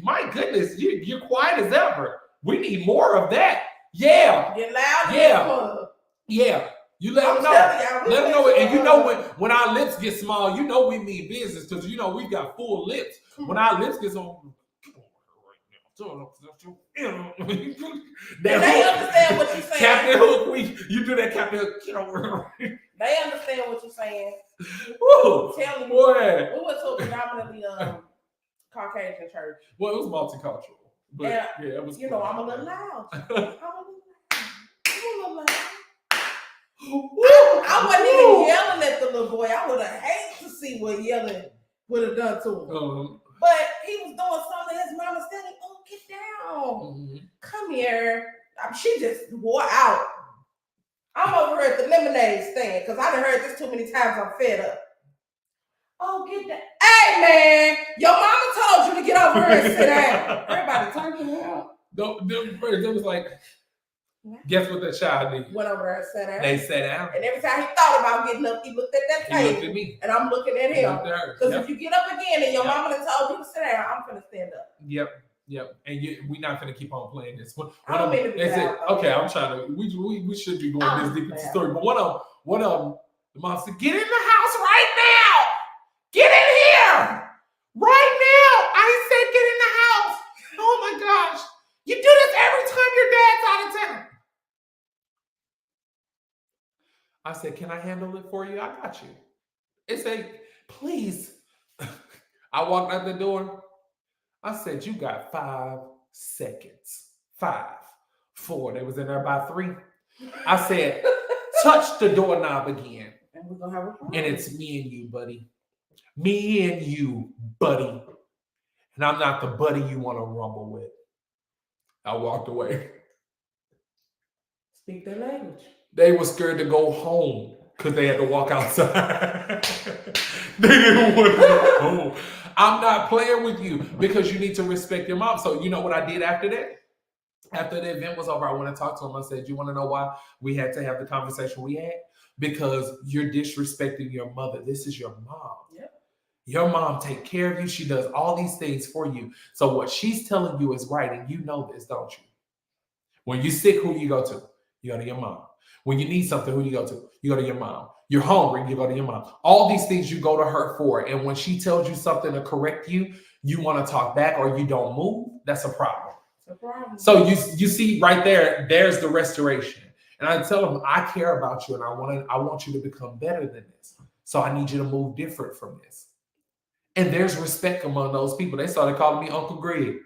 my goodness, you're quiet as ever. We need more of that. Yeah. Get loud. Yeah. You let them know. Let them know. And when our lips get small, we mean business because we got full lips. When our lips get on, they understand what you're saying. Captain Hook, you do that, Captain Hook. They understand what you're saying. Woo, tell me, boy. We went to a predominantly Caucasian church. Well, it was multicultural, but it was. I'm a little loud. I wasn't even yelling at the little boy. I would have hated to see what yelling would have done to him. But he was doing something. His mama said, "Oh, get down, come here." She just wore out. I'm over here at the lemonade stand because I done heard this too many times. I'm fed up. Oh, get down. Hey, man, your mama told you to get over here and sit down. Everybody turning around. It was like, guess what that child did? Went over there and sat down. They sat down. And every time he thought about getting up, he looked at that table. He looked at me. And I'm looking at him. Because if you get up again and your mama done told you to sit down, I'm going to stand up. Yep. And we're not going to keep on playing this. I don't mean to be loud. Okay, I'm trying to, we should be going this deep into the story. But one of them, the mom said, get in the house right now. Get in here. Right now. I said get in the house. Oh my gosh. You do this every time your dad's out of town. I said, can I handle it for you? I got you. It said, please. I walked out the door. I said, you got 5 seconds. 5, 4. They was in there by 3. I said, touch the doorknob again. And we're going to have a problem. And it's me and you, buddy. Me and you, buddy. And I'm not the buddy you want to rumble with. I walked away. Speak their language. They were scared to go home because they had to walk outside. They didn't want to go home. I'm not playing with you because you need to respect your mom. So you know what I did after that? After the event was over, I went and talked to him. I said, you want to know why we had to have the conversation we had? Because you're disrespecting your mother. This is your mom. Yep. Your mom take care of you. She does all these things for you. So what she's telling you is right, and you know this, don't you? When you're sick, who you go to? You go to your mom. When you need something, who you go to? You go to your mom. You're hungry, you go to your mom. All these things you go to her for. And when she tells you something to correct you, you want to talk back or you don't move, that's a problem. It's a problem. So you see right there, there's the restoration. And I tell them, I care about you and I want you to become better than this. So I need you to move different from this. And there's respect among those people. They started calling me Uncle Greg.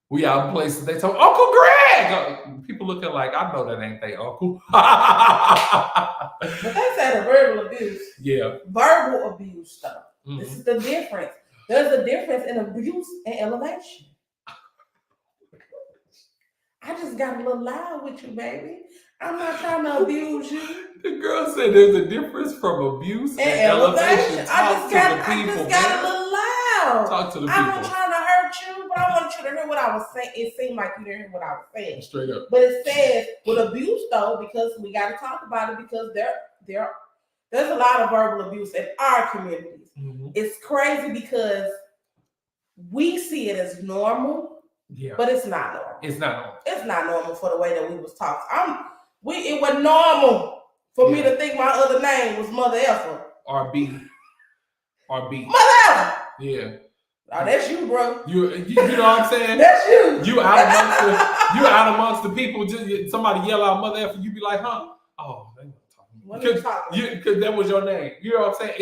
We out in places, they told Uncle Greg. People looking like, I know that ain't they uncle. But they said a verbal abuse. Yeah. Verbal abuse, though. Mm-hmm. This is the difference. There's a difference in abuse and elevation. I just got a little loud with you, baby. I'm not trying to abuse you. The girl said there's a difference from abuse and elevation. I just got a little loud. Talk to the people. I'm not trying to hurt you, but I want you to hear what I was saying. It seemed like you didn't hear what I was saying. Straight up. But it says with abuse, though, because we got to talk about it, because there's a lot of verbal abuse in our communities. Mm-hmm. It's crazy because we see it as normal, but it's not normal. It's not normal. It's not normal for the way that we was talking. It was normal for me to think my other name was Mother Effa. RB. Mother Effa. Yeah. Oh, that's you, bro. You know what I'm saying? That's you. You out amongst the people. Just somebody yell out Mother Effa, you be like, huh? Oh, they not talking. Because that was your name. You know what I'm saying?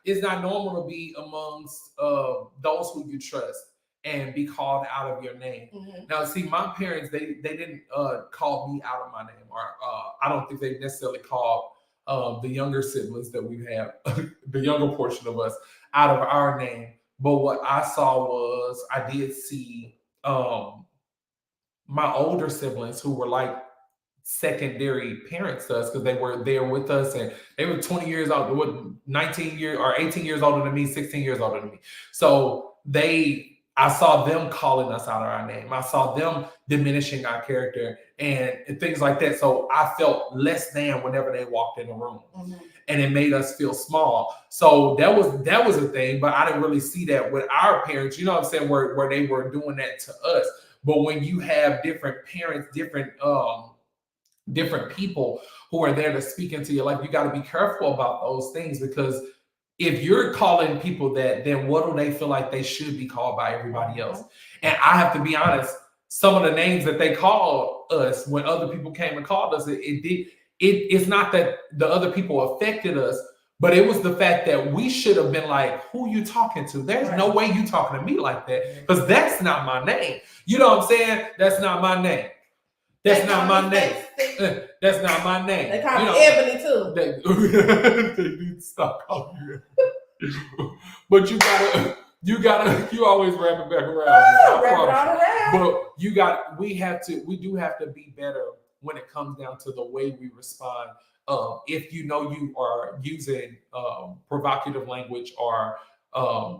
It's not normal to be amongst those who you trust and be called out of your name. Mm-hmm. Now, see, my parents, they didn't call me out of my name, or I don't think they necessarily called the younger siblings that we have, the younger portion of us, out of our name. But what I saw was, I did see my older siblings who were like secondary parents to us because they were there with us and they were 20 years old, 19 years or 18 years older than me, 16 years older than me. So I saw them calling us out of our name. I saw them diminishing our character and things like that. So I felt less than whenever they walked in the room. Mm-hmm. And it made us feel small. So that was a thing, but I didn't really see that with our parents, you know what I'm saying, where they were doing that to us. But when you have different parents, different people who are there to speak into your life, you got to be careful about those things, because if you're calling people that, then what do they feel like they should be called by everybody else? And I have to be honest, some of the names that they called us when other people came and called us, it's not that the other people affected us, but it was the fact that we should have been like, who you talking to? There's no way you talking to me like that, because that's not my name. You know what I'm saying? That's not my name. That's not my name. That's not my name. They call me Ebony too. They need to stop calling you. But you always wrap it back around. But we do have to be better when it comes down to the way we respond. If you know you are using provocative language or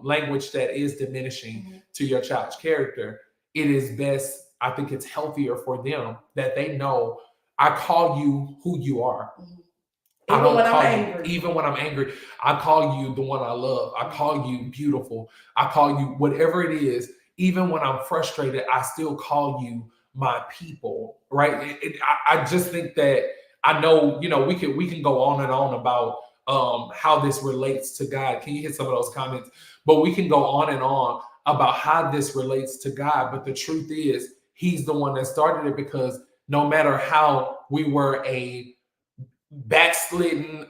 language that is diminishing to your child's character, it is best, I think it's healthier for them that they know I call you who you are. Even when I'm angry, I call you the one I love. I call you beautiful. I call you whatever it is. Even when I'm frustrated, I still call you my people, right? I just think that I know, we can go on and on about how this relates to God. Can you hit some of those comments? But we can go on and on about how this relates to God. But the truth is, He's the one that started it, because no matter how we were a backslidden,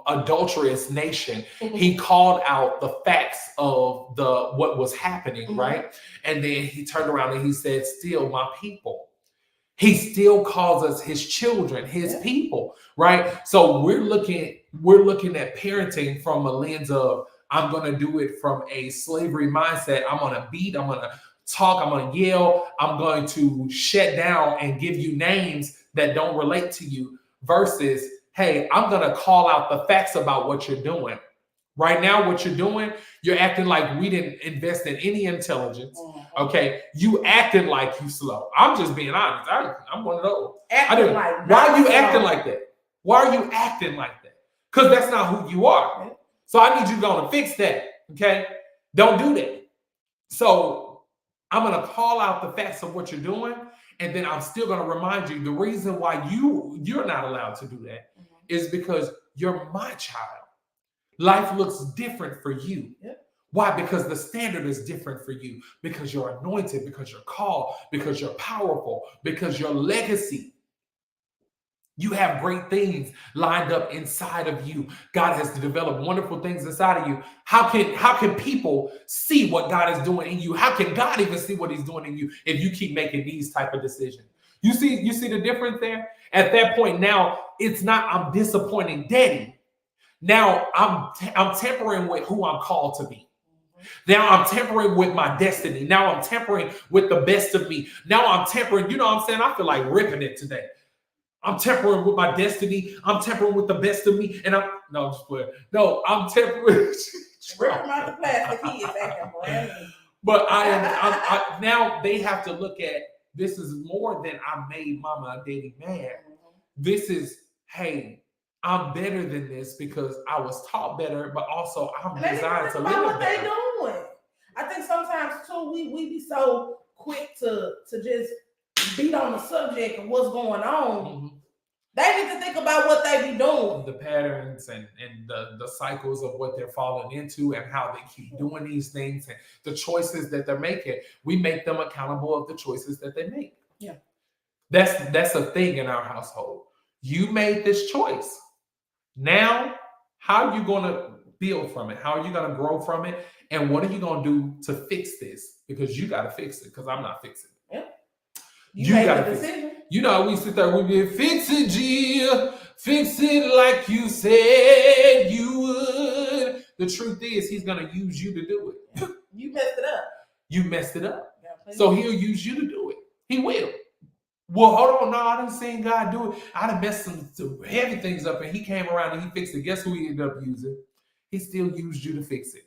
adulterous nation, He called out the facts of what was happening, right? And then He turned around and He said, still my people. He still calls us His children, His people, right? So we're looking at parenting from a lens of I'm going to do it from a slavery mindset. I'm going to beat, I'm going to talk, I'm going to yell, I'm going to shut down and give you names that don't relate to you, versus, hey, I'm going to call out the facts about what you're doing. Right now, what you're doing, you're acting like we didn't invest in any intelligence. Okay, you acting like you slow. I'm just being honest. I'm one of those. Why are you acting like that? Why are you acting like that? Because that's not who you are. So I need you to go and fix that. Okay, don't do that. So I'm gonna call out the facts of what you're doing, and then I'm still gonna remind you the reason why you're not allowed to do that is because you're my child. Life looks different for you. Yep. Why? Because the standard is different for you. Because you're anointed, because you're called, because you're powerful, because your legacy. You have great things lined up inside of you. God has developed wonderful things inside of you. How can people see what God is doing in you? How can God even see what he's doing in you if you keep making these type of decisions? You see the difference there? At that point now, it's not I'm disappointing daddy. Now I'm tampering with who I'm called to be. Now I'm tampering with my destiny. Now I'm tampering with the best of me. Now I'm tampering, you know what I'm saying? I feel like ripping it today. I'm tampering with my destiny. I'm tampering with the best of me. And I'm just playing. No, I'm tampering. Ripping out the plastic. He is acting brand new. But I now they have to look at this is more than I made mama and daddy mad. This is, hey, I'm better than this because I was taught better, but also I'm designed to live better. What they doing? I think sometimes too we be so quick to just beat on the subject of what's going on. They need to think about what they be doing. The patterns and the cycles of what they're falling into and how they keep doing these things and the choices that they're making. We make them accountable of the choices that they make. Yeah. That's a thing in our household. You made this choice. Now, how are you going to build from it? How are you going to grow from it? And what are you going to do to fix this? Because you got to fix it, because I'm not fixing it. Yeah. You got to fix it. You know, we sit there, we be fix it, G. Fix it like you said you would. The truth is, he's going to use you to do it. You messed it up. You messed it up. So he'll use you to do it. He will. Well, hold on. No, I didn't see God do it. I done messed some heavy things up and he came around and he fixed it. Guess who he ended up using? He still used you to fix it.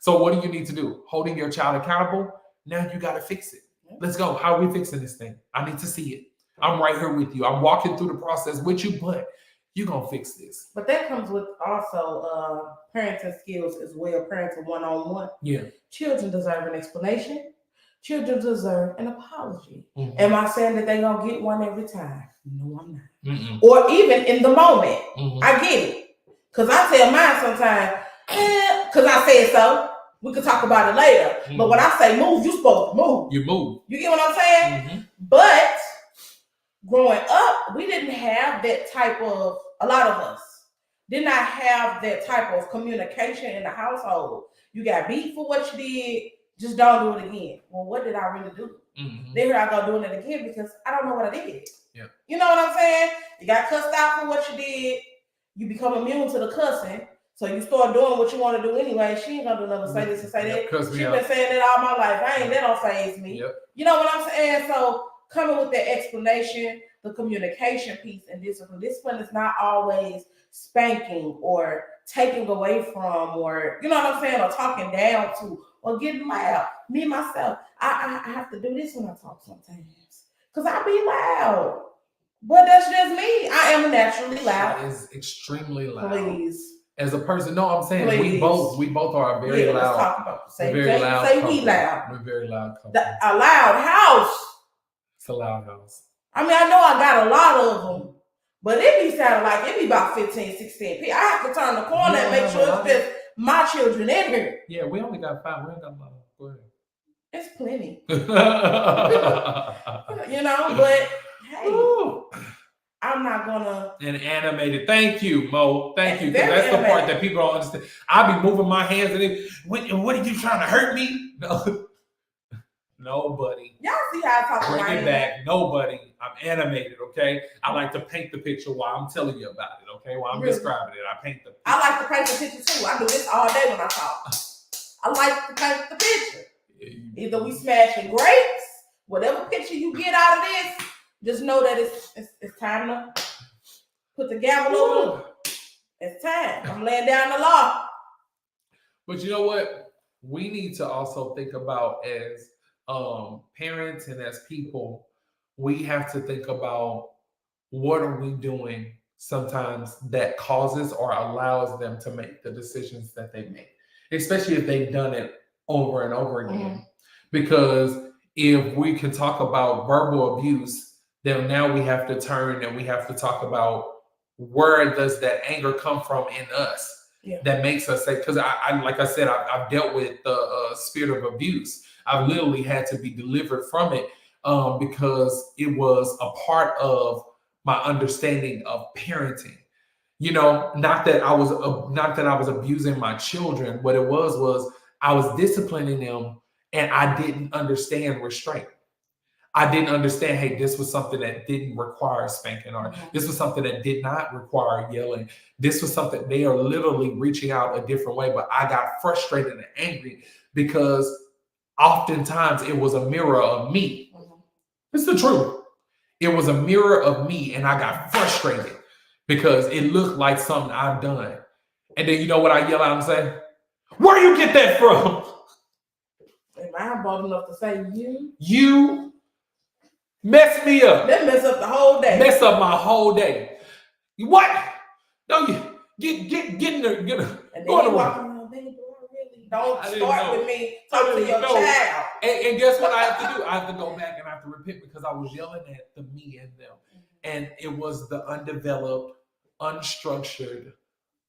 So what do you need to do? Holding your child accountable. Now you got to fix it. Let's go. How are we fixing this thing? I need to see it. I'm right here with you. I'm walking through the process with you, but you're going to fix this. But that comes with also parenting skills as well, parenting one-on-one. Yeah. Children deserve an explanation. Children deserve an apology. Am I saying that they're going to get one every time? No, I'm not. Or even in the moment. I get it. Because I tell mine sometimes, because I said so. We could talk about it later. But when I say move, you're supposed to move. You move. You get what I'm saying? But growing up, we didn't have that type of, a lot of us did not have that type of communication in the household. You got beat for what you did. Just don't do it again. Well, what did I really do? Then here I go doing it again because I don't know what I did. Yeah. You know what I'm saying? You got cussed out for what you did. You become immune to the cussing. So you start doing what you want to do anyway. She ain't gonna do nothing, say this and say that. She been saying that all my life. That don't faze me. Yep. You know what I'm saying? So coming with the explanation, the communication piece, and discipline. Discipline is not always spanking or taking away from, or you know what I'm saying, or talking down to, or getting loud. Me myself, I have to do this when I talk sometimes, because I be loud. But that's just me. I am naturally loud. That is extremely loud. Please. As a person, no, I'm saying Please. we both are very loud. Let's talk about Say we loud. We're very loud. A loud house. It's a loud house. I mean, I know I got a lot of them, but it be sounding like it be about 15, 16 people. I have to turn the corner and make sure it's just my children in here. Yeah, we only got 5. We ain't got a lot. Go ahead. It's plenty. You know, but hey. Ooh. I'm not gonna. And animated. Thank you, Mo. Thank you. Because that's the part that people don't understand. I be moving my hands and what are you trying to hurt me? No. Nobody. Y'all see how I talk about it? Bring it back. Nobody. I'm animated, okay? I like to paint the picture while I'm telling you about it, okay? While I'm describing it, I paint the picture. I like to paint the picture too. I do this all day when I talk. I like to paint the picture. Either we smashing grapes, whatever picture you get out of this, just know that it's time to put the gavel over. It's time. I'm laying down the law. But you know what? We need to also think about as parents and as people, we have to think about what are we doing sometimes that causes or allows them to make the decisions that they make, especially if they've done it over and over again. Because if we can talk about verbal abuse, then now we have to turn and we have to talk about where does that anger come from in us that makes us say, because I like I said, I've dealt with the spirit of abuse. I've literally had to be delivered from it because it was a part of my understanding of parenting. You know, not that I was abusing my children. What it was I was disciplining them, and I didn't understand restraint. I didn't understand, hey, this was something that didn't require spanking, or this was something that did not require yelling. This was something they are literally reaching out a different way. But I got frustrated and angry because oftentimes it was a mirror of me. It's the truth. It was a mirror of me, and I got frustrated because it looked like something I've done. And then you know what I yell out and say? Where you get that from? Am I bold enough to say you? You mess me up. That mess up the whole day. Mess up my whole day. What? No, you get in there. And then you walk around, baby, don't start with me. Talk to your child. And guess what I have to do? I have to go back and I have to repent because I was yelling at the me and them. And it was the undeveloped, unstructured,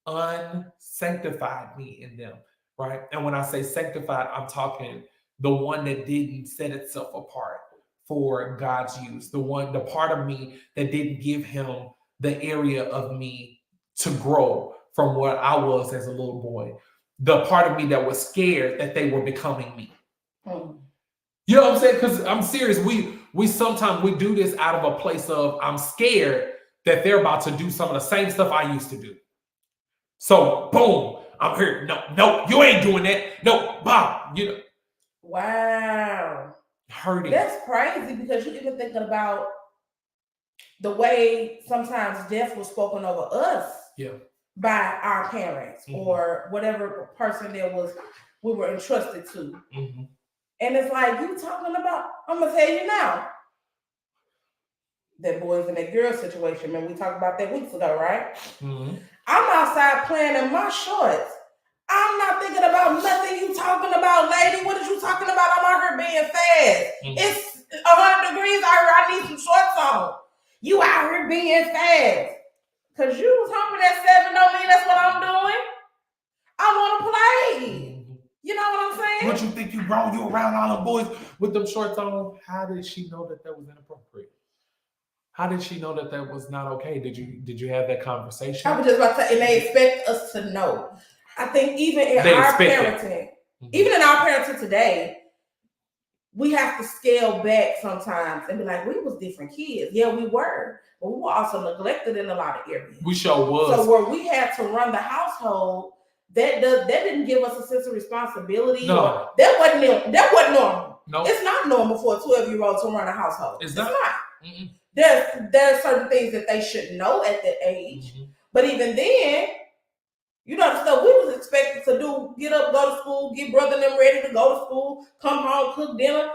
unsanctified me in them, right? And when I say sanctified, I'm talking the one that didn't set itself apart for God's use, the part of me that didn't give him the area of me to grow from what I was as a little boy, the part of me that was scared that they were becoming me. You know what I'm saying? Because I'm serious. We sometimes we do this out of a place of I'm scared that they're about to do some of the same stuff I used to do. So boom, I'm here. No, you ain't doing that. No, Bob, you know. Wow. Hurting. That's crazy because you're even thinking about the way sometimes death was spoken over us by our parents or whatever person we were entrusted to. And it's like you talking about, I'm gonna tell you now, that boys and that girls situation, man, we talked about that weeks ago, right? I'm outside playing in my shorts. I'm not thinking about nothing you talking about, lady. What is you talking about? I'm out here being fast. It's 100 degrees out here. I need some shorts on. You out here being fast. Because you was humping that 7 don't mean that's what I'm doing. I want to play. You know what I'm saying? What you think you wrong? You around all them boys with them shorts on? How did she know that was inappropriate? How did she know that was not okay? Did you have that conversation? I was just about to say, and they expect us to know. I think even in our parenting, even in our parenting today, we have to scale back sometimes and be like, we was different kids. Yeah, we were. But we were also neglected in a lot of areas. We sure was. So where we had to run the household, that didn't give us a sense of responsibility. No. That wasn't normal. No. It's not normal for a 12-year-old to run a household. It's not. There's certain things that they should know at that age. But even then, you know the stuff we was expected to do, get up, go to school, get brother and them ready to go to school, come home, cook dinner.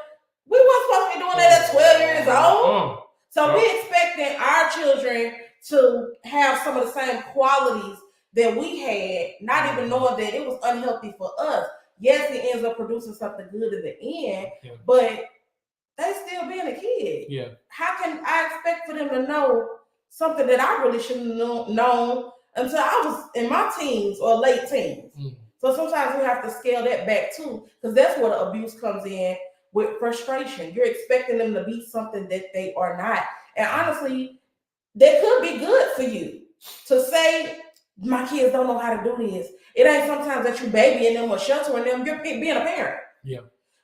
We weren't supposed to be doing that at 12 years old. So we expecting our children to have some of the same qualities that we had, not even knowing that it was unhealthy for us. Yes, it ends up producing something good in the end, but they still being a kid. Yeah. How can I expect for them to know something that I really shouldn't have known until I was in my teens or late teens? So sometimes we have to scale that back too, because that's where the abuse comes in with frustration. You're expecting them to be something that they are not. And honestly, that could be good for you to say, my kids don't know how to do this. It ain't sometimes that you babying them or sheltering them. You're being a parent. Yeah.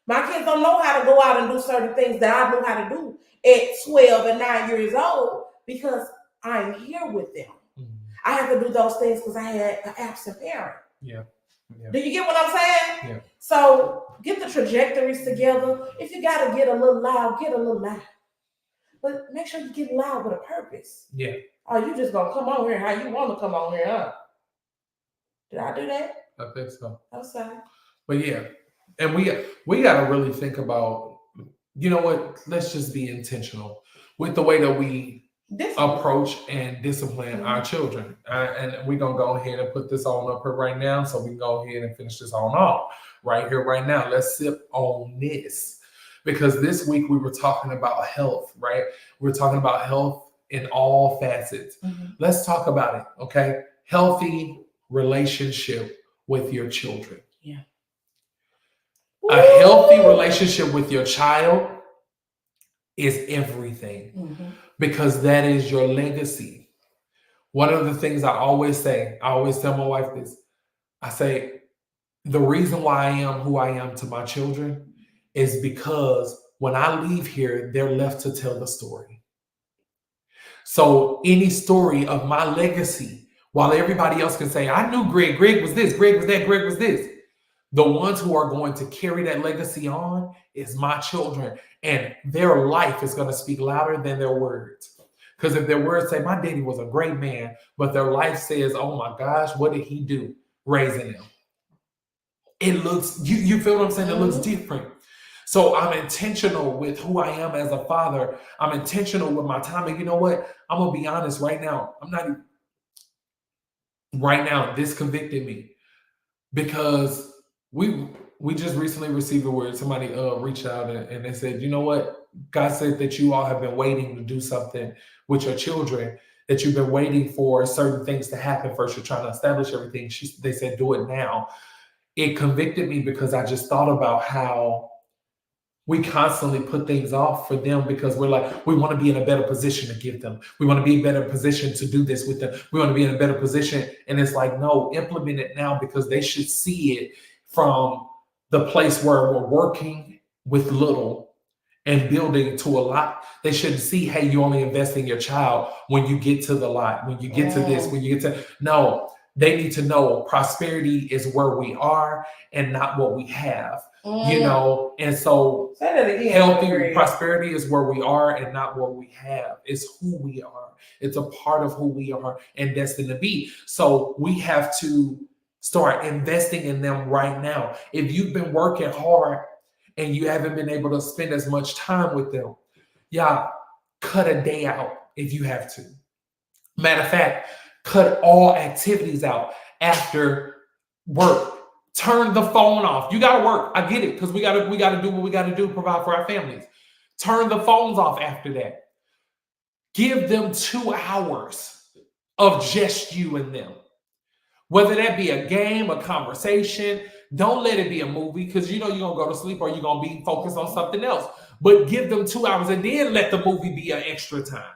My kids don't know how to go out and do certain things that I know how to do at 12 and 9 years old because I'm here with them. Mm-hmm. I have to do those things because I had an absent parent. Yeah. Do you get what I'm saying? Yeah. So get the trajectories together. If you got to get a little loud, get a little loud. But make sure you get loud with a purpose. Yeah. Or you just going to come on here how you want to come on here, huh? Did I do that? I think so. I'm sorry. But yeah. And we got to really think about, you know what, let's just be intentional with the way that we approach and discipline our children. And we're going to go ahead and put this on up here right now so we can go ahead and finish this on off right here, right now. Let's sip on this. Because this week we were talking about health, right? We're talking about health in all facets. Mm-hmm. Let's talk about it, okay? Healthy relationship with your children. Yeah. A healthy relationship with your child is everything because that is your legacy. One of the things I always tell my wife this, I say, the reason why I am who I am to my children is because when I leave here, they're left to tell the story. So any story of my legacy, while everybody else can say, I knew Greg was this, Greg was that, Greg was this. The ones who are going to carry that legacy on is my children, and their life is going to speak louder than their words. Because if their words say, my daddy was a great man, but their life says, oh my gosh, what did he do raising them? It looks, you feel what I'm saying? It looks different. So I'm intentional with who I am as a father. I'm intentional with my time. And you know what? I'm going to be honest right now. Right now, this convicted me because we just recently received a word. Somebody reached out and they said, you know what? God said that you all have been waiting to do something with your children, that you've been waiting for certain things to happen first. You're trying to establish everything. They said, do it now. It convicted me because I just thought about how we constantly put things off for them because we're like, we want to be in a better position to give them. We want to be in a better position to do this with them. We want to be in a better position. And it's like, no, implement it now because they should see it from the place where we're working with little and building to a lot. They shouldn't see, hey, you only invest in your child when you get to the lot, when you get to this, when you get to, no, they need to know prosperity is where we are and not what we have, you know? And so healthy prosperity is where we are and not what we have. It's who we are. It's a part of who we are and destined to be. So we have to start investing in them right now. If you've been working hard and you haven't been able to spend as much time with them, cut a day out if you have to. Matter of fact, cut all activities out after work. Turn the phone off. You got to work. I get it because we got to do what we got to do to provide for our families. Turn the phones off after that. Give them 2 hours of just you and them. Whether that be a game, a conversation, don't let it be a movie because you know you're going to go to sleep or you're going to be focused on something else. But give them 2 hours and then let the movie be an extra time.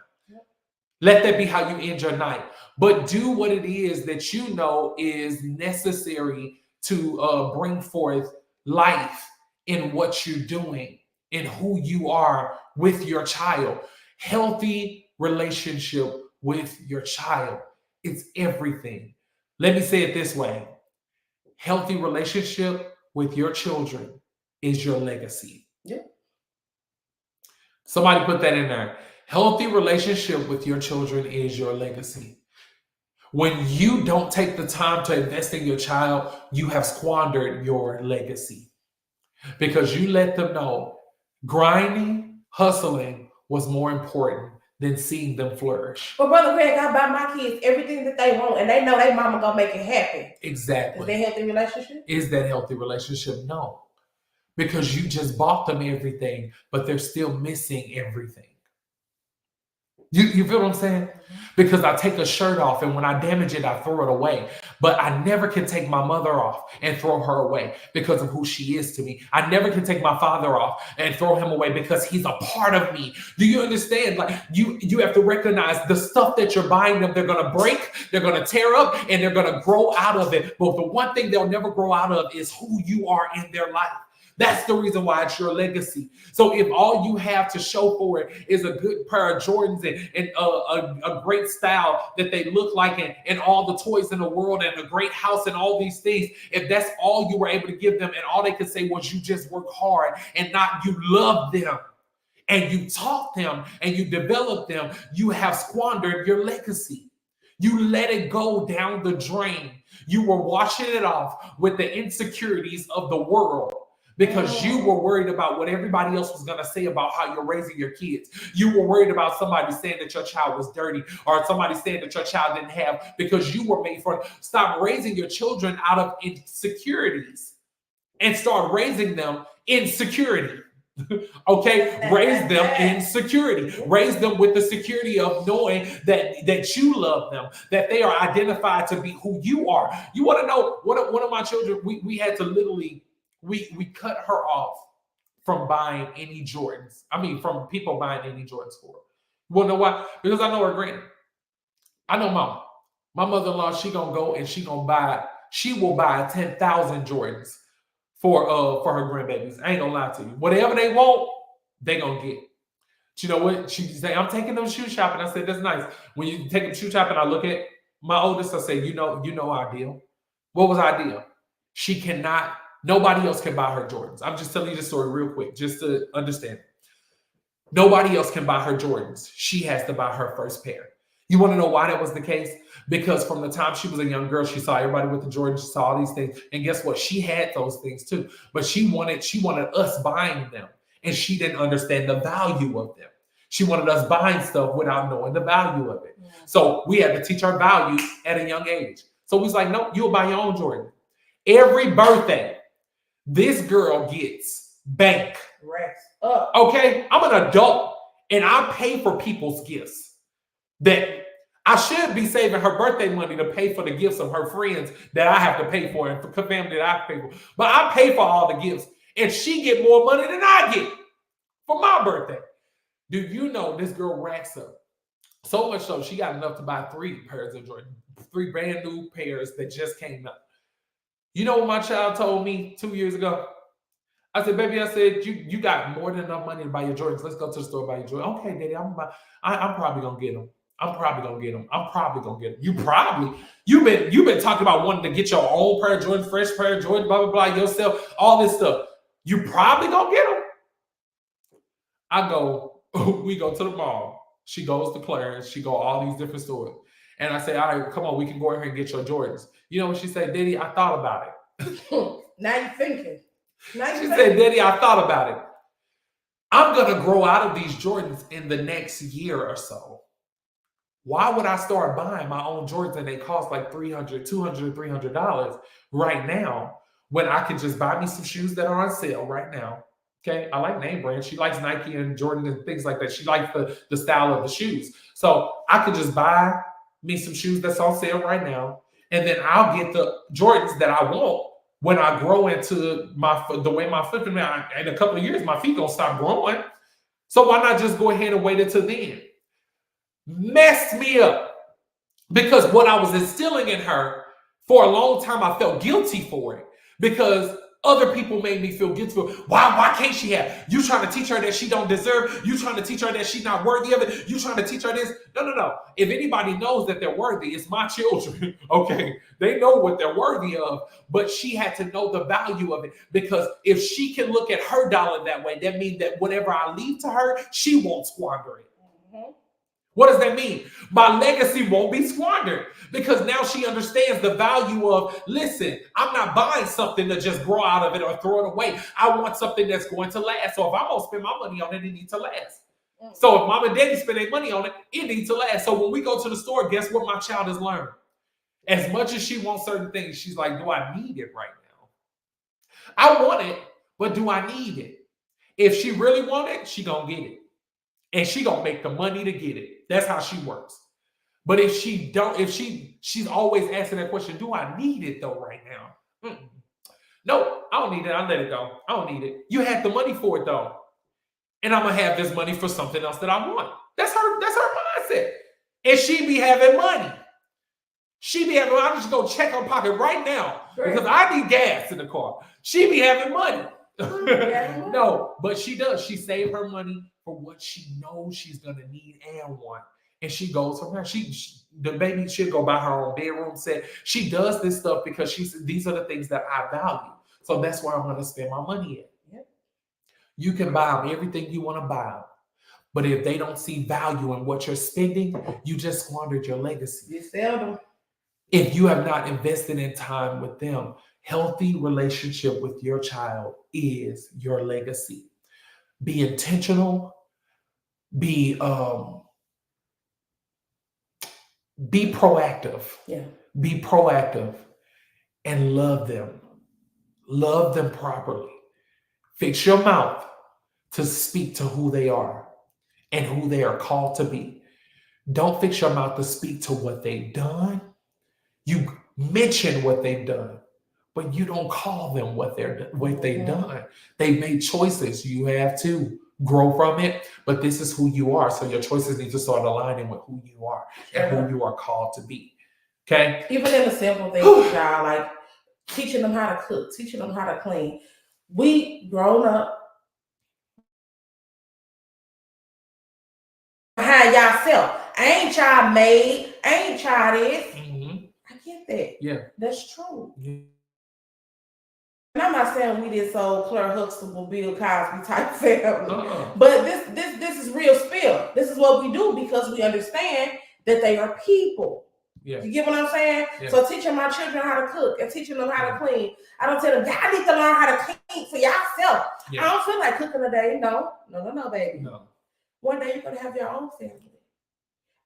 Let that be how you end your night. But do what it is that you know is necessary to bring forth life in what you're doing, in who you are with your child. Healthy relationship with your child. It's everything. Let me say it this way. Healthy relationship with your children is your legacy. Yeah. Somebody put that in there. Healthy relationship with your children is your legacy. When you don't take the time to invest in your child, you have squandered your legacy because you let them know grinding, hustling was more important than seeing them flourish. But Brother Greg, I buy my kids everything that they want and they know their mama gonna make it happen. Exactly. Is that healthy relationship? Is that healthy relationship? No. Because you just bought them everything, but they're still missing everything. You feel what I'm saying? Because I take a shirt off and when I damage it, I throw it away. But I never can take my mother off and throw her away because of who she is to me. I never can take my father off and throw him away because he's a part of me. Do you understand? Like you have to recognize the stuff that you're buying them, they're going to break, they're going to tear up, and they're going to grow out of it. But the one thing they'll never grow out of is who you are in their life. That's the reason why it's your legacy. So if all you have to show for it is a good pair of Jordans and a great style that they look like and all the toys in the world and a great house and all these things, if that's all you were able to give them and all they could say was you just work hard and not you love them and you taught them and you developed them, you have squandered your legacy. You let it go down the drain. You were washing it off with the insecurities of the world because you were worried about what everybody else was going to say about how you're raising your kids. You were worried about somebody saying that your child was dirty or somebody saying that your child didn't have because you were made for it. Stop raising your children out of insecurities and start raising them in security. Okay, raise them in security. Raise them with the security of knowing that you love them, that they are identified to be who you are. You want to know one of my children, we had to literally we cut her off from buying any Jordans. I mean, from people buying any Jordans for her. You want to know why? Because I know her granny. I know mama. My mother-in-law, she gonna go and she will buy 10,000 Jordans for her grandbabies. I ain't gonna lie to you. Whatever they want, they gonna get. But you know what? She say, I'm taking them shoe shopping. I said, that's nice. When you take them shoe shopping, I look at my oldest, I say, you know our deal. What was our deal? She cannot, nobody else can buy her Jordans. I'm just telling you the story real quick, just to understand. Nobody else can buy her Jordans. She has to buy her first pair. You want to know why that was the case? Because from the time she was a young girl, she saw everybody with the Jordans, she saw all these things. And guess what? She had those things too. But she wanted us buying them. And she didn't understand the value of them. She wanted us buying stuff without knowing the value of it. Yeah. So we had to teach her value at a young age. So we was like, no, you'll buy your own Jordan. Every birthday, this girl gets bank. Rest up. Okay? I'm an adult and I pay for people's gifts. That I should be saving her birthday money to pay for the gifts of her friends that I have to pay for and for family that I pay for. But I pay for all the gifts and she get more money than I get for my birthday. Do you know this girl racks up? So much so she got enough to buy 3 pairs of Jordan, 3 brand new pairs that just came out. You know what my child told me 2 years ago? I said, baby, I said, you got more than enough money to buy your Jordans. Let's go to the store and buy your Jordans. Okay, daddy, I'm probably gonna get them. I'm probably gonna get them. You've been talking about wanting to get your own pair of Jordan, fresh pair of Jordan, blah, blah, blah, yourself, all this stuff. You probably gonna get them. We go to the mall. She goes to Clarence. She go all these different stores. And I say, all right, come on, we can go in here and get your Jordans. You know what she said? Daddy, I thought about it. Now you're thinking. She said, Daddy, I thought about it. I'm going to grow out of these Jordans in the next year or so. Why would I start buying my own Jordans and they cost like $200, $300 right now when I can just buy me some shoes that are on sale right now? Okay, I like name brands. She likes Nike and Jordan and things like that. She likes the style of the shoes. So I could just buy me some shoes that's on sale right now, and then I'll get the Jordans that I want when I grow into the way my foot in a couple of years, my feet gonna stop growing. So why not just go ahead and wait until then? Messed me up because what I was instilling in her for a long time, I felt guilty for it because other people made me feel guilty. Why can't she have? You trying to teach her that she don't deserve? You trying to teach her that she's not worthy of it? You trying to teach her this? No. If anybody knows that they're worthy, it's my children. Okay, they know what they're worthy of, but she had to know the value of it because if she can look at her dollar that way, that means that whatever I leave to her, she won't squander it. Mm-hmm. What does that mean? My legacy won't be squandered because now she understands the value of, listen, I'm not buying something to just grow out of it or throw it away. I want something that's going to last. So if I'm going to spend my money on it, it needs to last. Mm-hmm. So if mom and daddy spend their money on it, it needs to last. So when we go to the store, guess what my child has learned? As much as she wants certain things, she's like, do I need it right now? I want it, but do I need it? If she really wants it, she going to get it. And she gonna make the money to get it. That's how she works. But if she don't, she's always asking that question, do I need it though right now? Mm-mm. No, I don't need it. I let it go. I don't need it. You had the money for it though. And I'm gonna have this money for something else that I want. That's her mindset. And she be having money. I'm just gonna check her pocket right now because I need gas in the car. She be having money. No, but she does. She saved her money for what she knows she's gonna need and want. And she goes from there. The baby should go buy her own bedroom set. She does this stuff because she said these are the things that I value. So that's where I'm gonna spend my money at. Yep. You can buy them everything you want to buy them. But if they don't see value in what you're spending, you just squandered your legacy. You sell them. If you have not invested in time with them, healthy relationship with your child is your legacy. Be intentional. Be proactive. Yeah. Be proactive and love them. Love them properly. Fix your mouth to speak to who they are and who they are called to be. Don't fix your mouth to speak to what they've done. You mention what they've done, but you don't call them what they've done. They've made choices. You have to grow from it, but this is who you are. So your choices need to start aligning with who you are and who you are called to be. Okay? Even in the simple things, y'all, like teaching them how to cook, teaching them how to clean. We grown up behind yourself. I ain't child made. I ain't child this. Mm-hmm. I get that. Yeah. That's true. Yeah. And I'm not saying we this old Claire Huxtable, Bill Cosby type family, but this is real spill. This is what we do because we understand that they are people. Yeah. You get what I'm saying? Yeah. So teaching my children how to cook and teaching them how to clean. I don't tell them, y'all need to learn how to clean for yourself. Yeah. I don't feel like cooking today. No, baby. No. One day you're going to have your own family.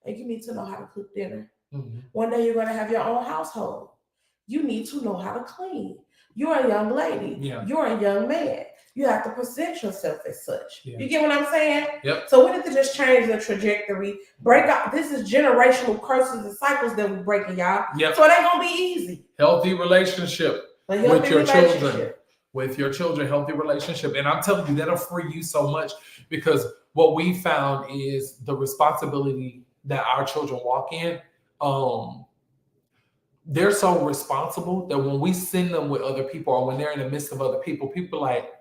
And you need to know how to cook dinner. Mm-hmm. One day you're going to have your own household. You need to know how to clean. You're a young lady. Yeah. You're a young man. You have to present yourself as such. Yeah. You get what I'm saying? Yep. So we need to just change the trajectory. Break out. This is generational curses and cycles that we're breaking, y'all. Yep. So it ain't going to be easy. Healthy relationship with your children. With your children, healthy relationship. And I'm telling you, that'll free you so much because what we found is the responsibility that our children walk in. They're so responsible that when we send them with other people or when they're in the midst of other people, people like,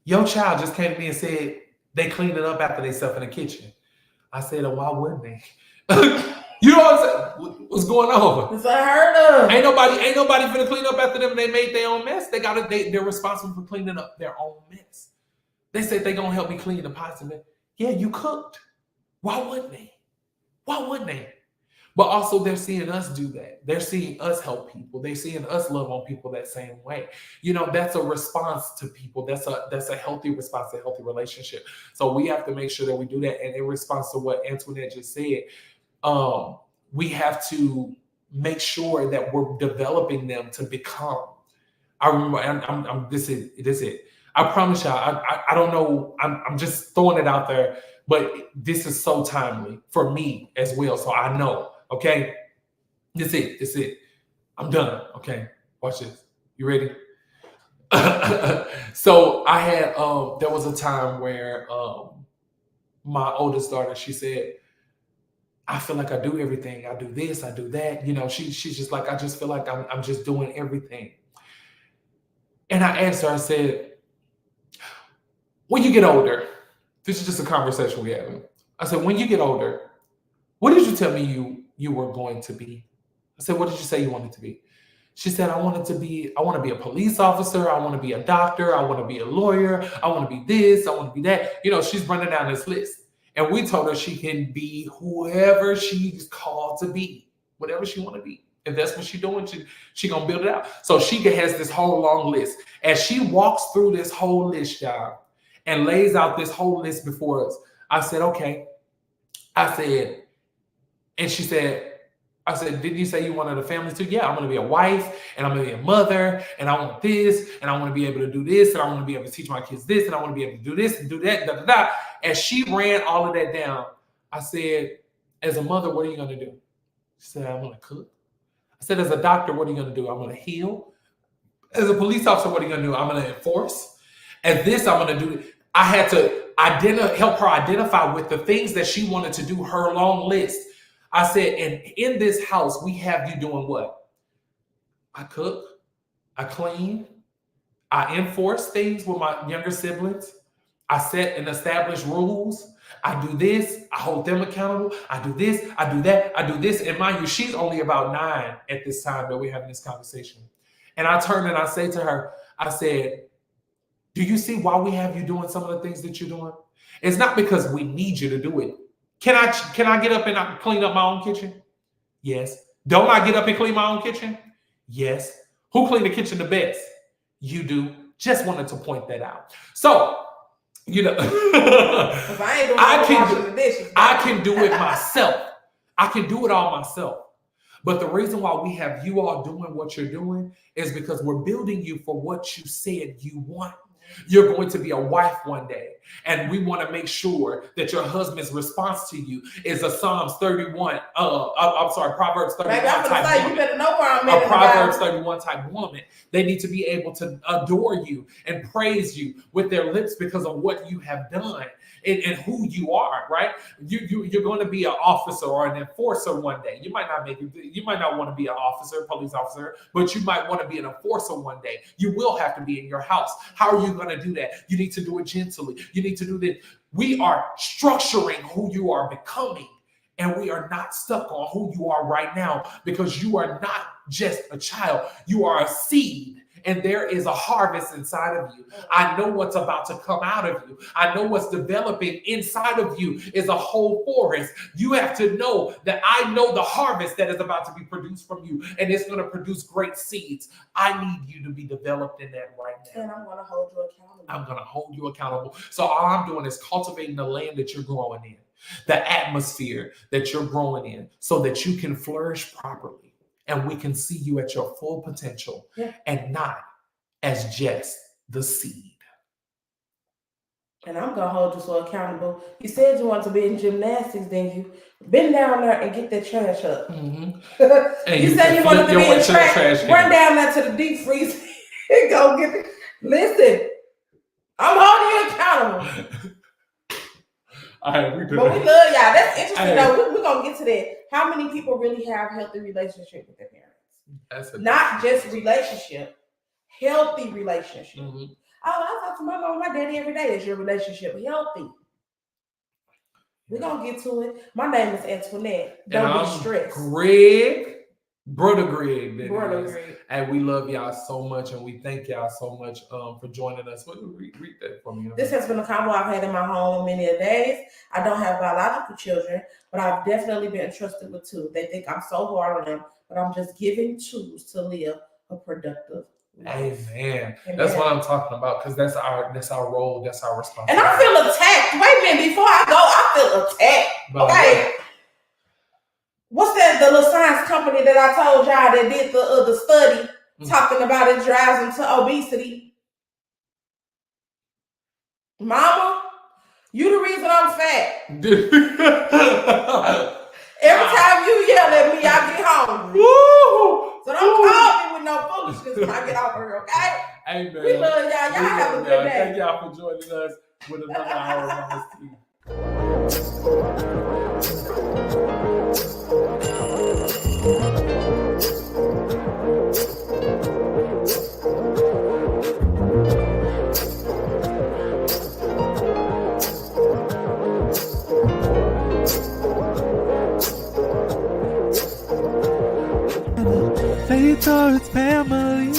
your child just came to me and said they cleaned it up after they stuff in the kitchen. I said, oh, why wouldn't they? You know what I'm saying? What's going on? It's unheard of. Ain't nobody finna clean up after them. They made their own mess. They're responsible for cleaning up their own mess. They said they gonna help me clean the pots and yeah, you cooked. Why wouldn't they? But also they're seeing us do that. They're seeing us help people. They're seeing us love on people that same way. You know, that's a response to people. That's a healthy response, a healthy relationship. So we have to make sure that we do that. And in response to what Antoinette just said, we have to make sure that we're developing them to become. I remember, this is it. I promise y'all, I don't know, I'm just throwing it out there, but this is so timely for me as well. So I know, okay? That's it. I'm done, okay? Watch this. You ready? So I had, there was a time where my oldest daughter, she said, I feel like I do everything. I do this, I do that. You know, she's just like, I just feel like I'm just doing everything. And I asked her, I said, when you get older, this is just a conversation we're having. I said, when you get older, what did you tell me you were going to be? I said, what did you say you wanted to be? She said, I want to be a police officer. I want to be a doctor. I want to be a lawyer. I want to be this. I want to be that. You know, she's running down this list. And we told her she can be whoever she's called to be, whatever she want to be. If that's what she's doing, she gonna build it out. So she has this whole long list. As she walks through this whole list, y'all, and lays out this whole list before us, I said, okay. And she said, I said, didn't you say you wanted a family too? Yeah, I'm going to be a wife, and I'm going to be a mother, and I want this, and I want to be able to do this, and I want to be able to teach my kids this, and I want to be able to do this and do that, da, da, da. As she ran all of that down, I said, as a mother, what are you going to do? She said, I'm going to cook. I said, as a doctor, what are you going to do? I'm going to heal. As a police officer, what are you going to do? I'm going to enforce. As this, I'm going to do. I had to help her identify with the things that she wanted to do, her long list. I said, and in this house, we have you doing what? I cook, I clean, I enforce things with my younger siblings. I set and establish rules. I do this. I hold them accountable. I do this. I do that. I do this. And mind you, she's only about 9 at this time that we're having this conversation. And I turn and I say to her, I said, do you see why we have you doing some of the things that you're doing? It's not because we need you to do it. Can I get up and clean up my own kitchen? Yes. Don't I get up and clean my own kitchen? Yes. Who clean the kitchen the best? You do. Just wanted to point that out. So, you know, I can do it myself. I can do it all myself. But the reason why we have you all doing what you're doing is because we're building you for what you said you want. You're going to be a wife one day. And we want to make sure that your husband's response to you is a Proverbs 31 Maybe I'm type say, woman. you better know where I'm at. A Proverbs 31 type woman. They need to be able to adore you and praise you with their lips because of what you have done and who you are, right? You're going to be an officer or an enforcer one day. You might not make it. You might not want to be an officer, police officer, but you might want to be an enforcer one day. You will have to be in your house. How are you going to do that? You need to do it gently. You need to do this. We are structuring who you are becoming, and we are not stuck on who you are right now because you are not just a child. You are a seed. And there is a harvest inside of you. I know what's about to come out of you. I know what's developing inside of you is a whole forest. You have to know that I know the harvest that is about to be produced from you, and it's going to produce great seeds. I need you to be developed in that right now. And I'm going to hold you accountable. I'm going to hold you accountable. So all I'm doing is cultivating the land that you're growing in, the atmosphere that you're growing in, so that you can flourish properly. And we can see you at your full potential and not as just the seed. And I'm going to hold you so accountable. You said you want to be in gymnastics, then you bend down there and get that trash up. Mm-hmm. you said you wanted to be in trash. Run down there to the deep freeze and go get it. Listen, I'm holding you accountable. All right, we do. But we love y'all. That's interesting, though. We're going to get to that. How many people really have healthy relationship with their parents? Not just relationship, healthy relationship. Mm-hmm. Oh, I talk to my mom and my daddy every day. Is your relationship healthy? We're going to get to it. My name is Antoinette. Don't be stressed. Brother Greg. Greg. And we love y'all so much, and we thank y'all so much for joining us. Read that for me. This has been a combo I've had in my home many a days. I don't have biological children, but I've definitely been entrusted with 2. They think I'm so hard on them, but I'm just giving tools to live a productive life. Amen. That's what I'm talking about, because that's our role, that's our responsibility. And I feel attacked. Wait a minute, before I go, I feel attacked. Okay. What's that? The little science company that I told y'all that did the study talking about it drives them to obesity. Mama, you the reason I'm fat. Every time you yell at me, I get hungry. Woo! So don't call me with no foolishness when I get off here, okay? Amen. We love y'all. Y'all have a good day. Thank y'all for joining us with another hour of this tea. Faith or its family,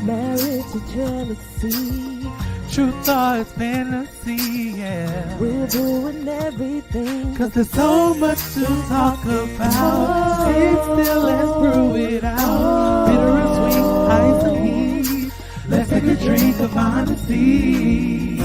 marriage to jealousy, truth or its fantasy, yeah. We're doing everything, 'cause there's so much to talk about. Sit still and brew it out. Bitter and sweet, ice and heat. Let's take a drink of honesty.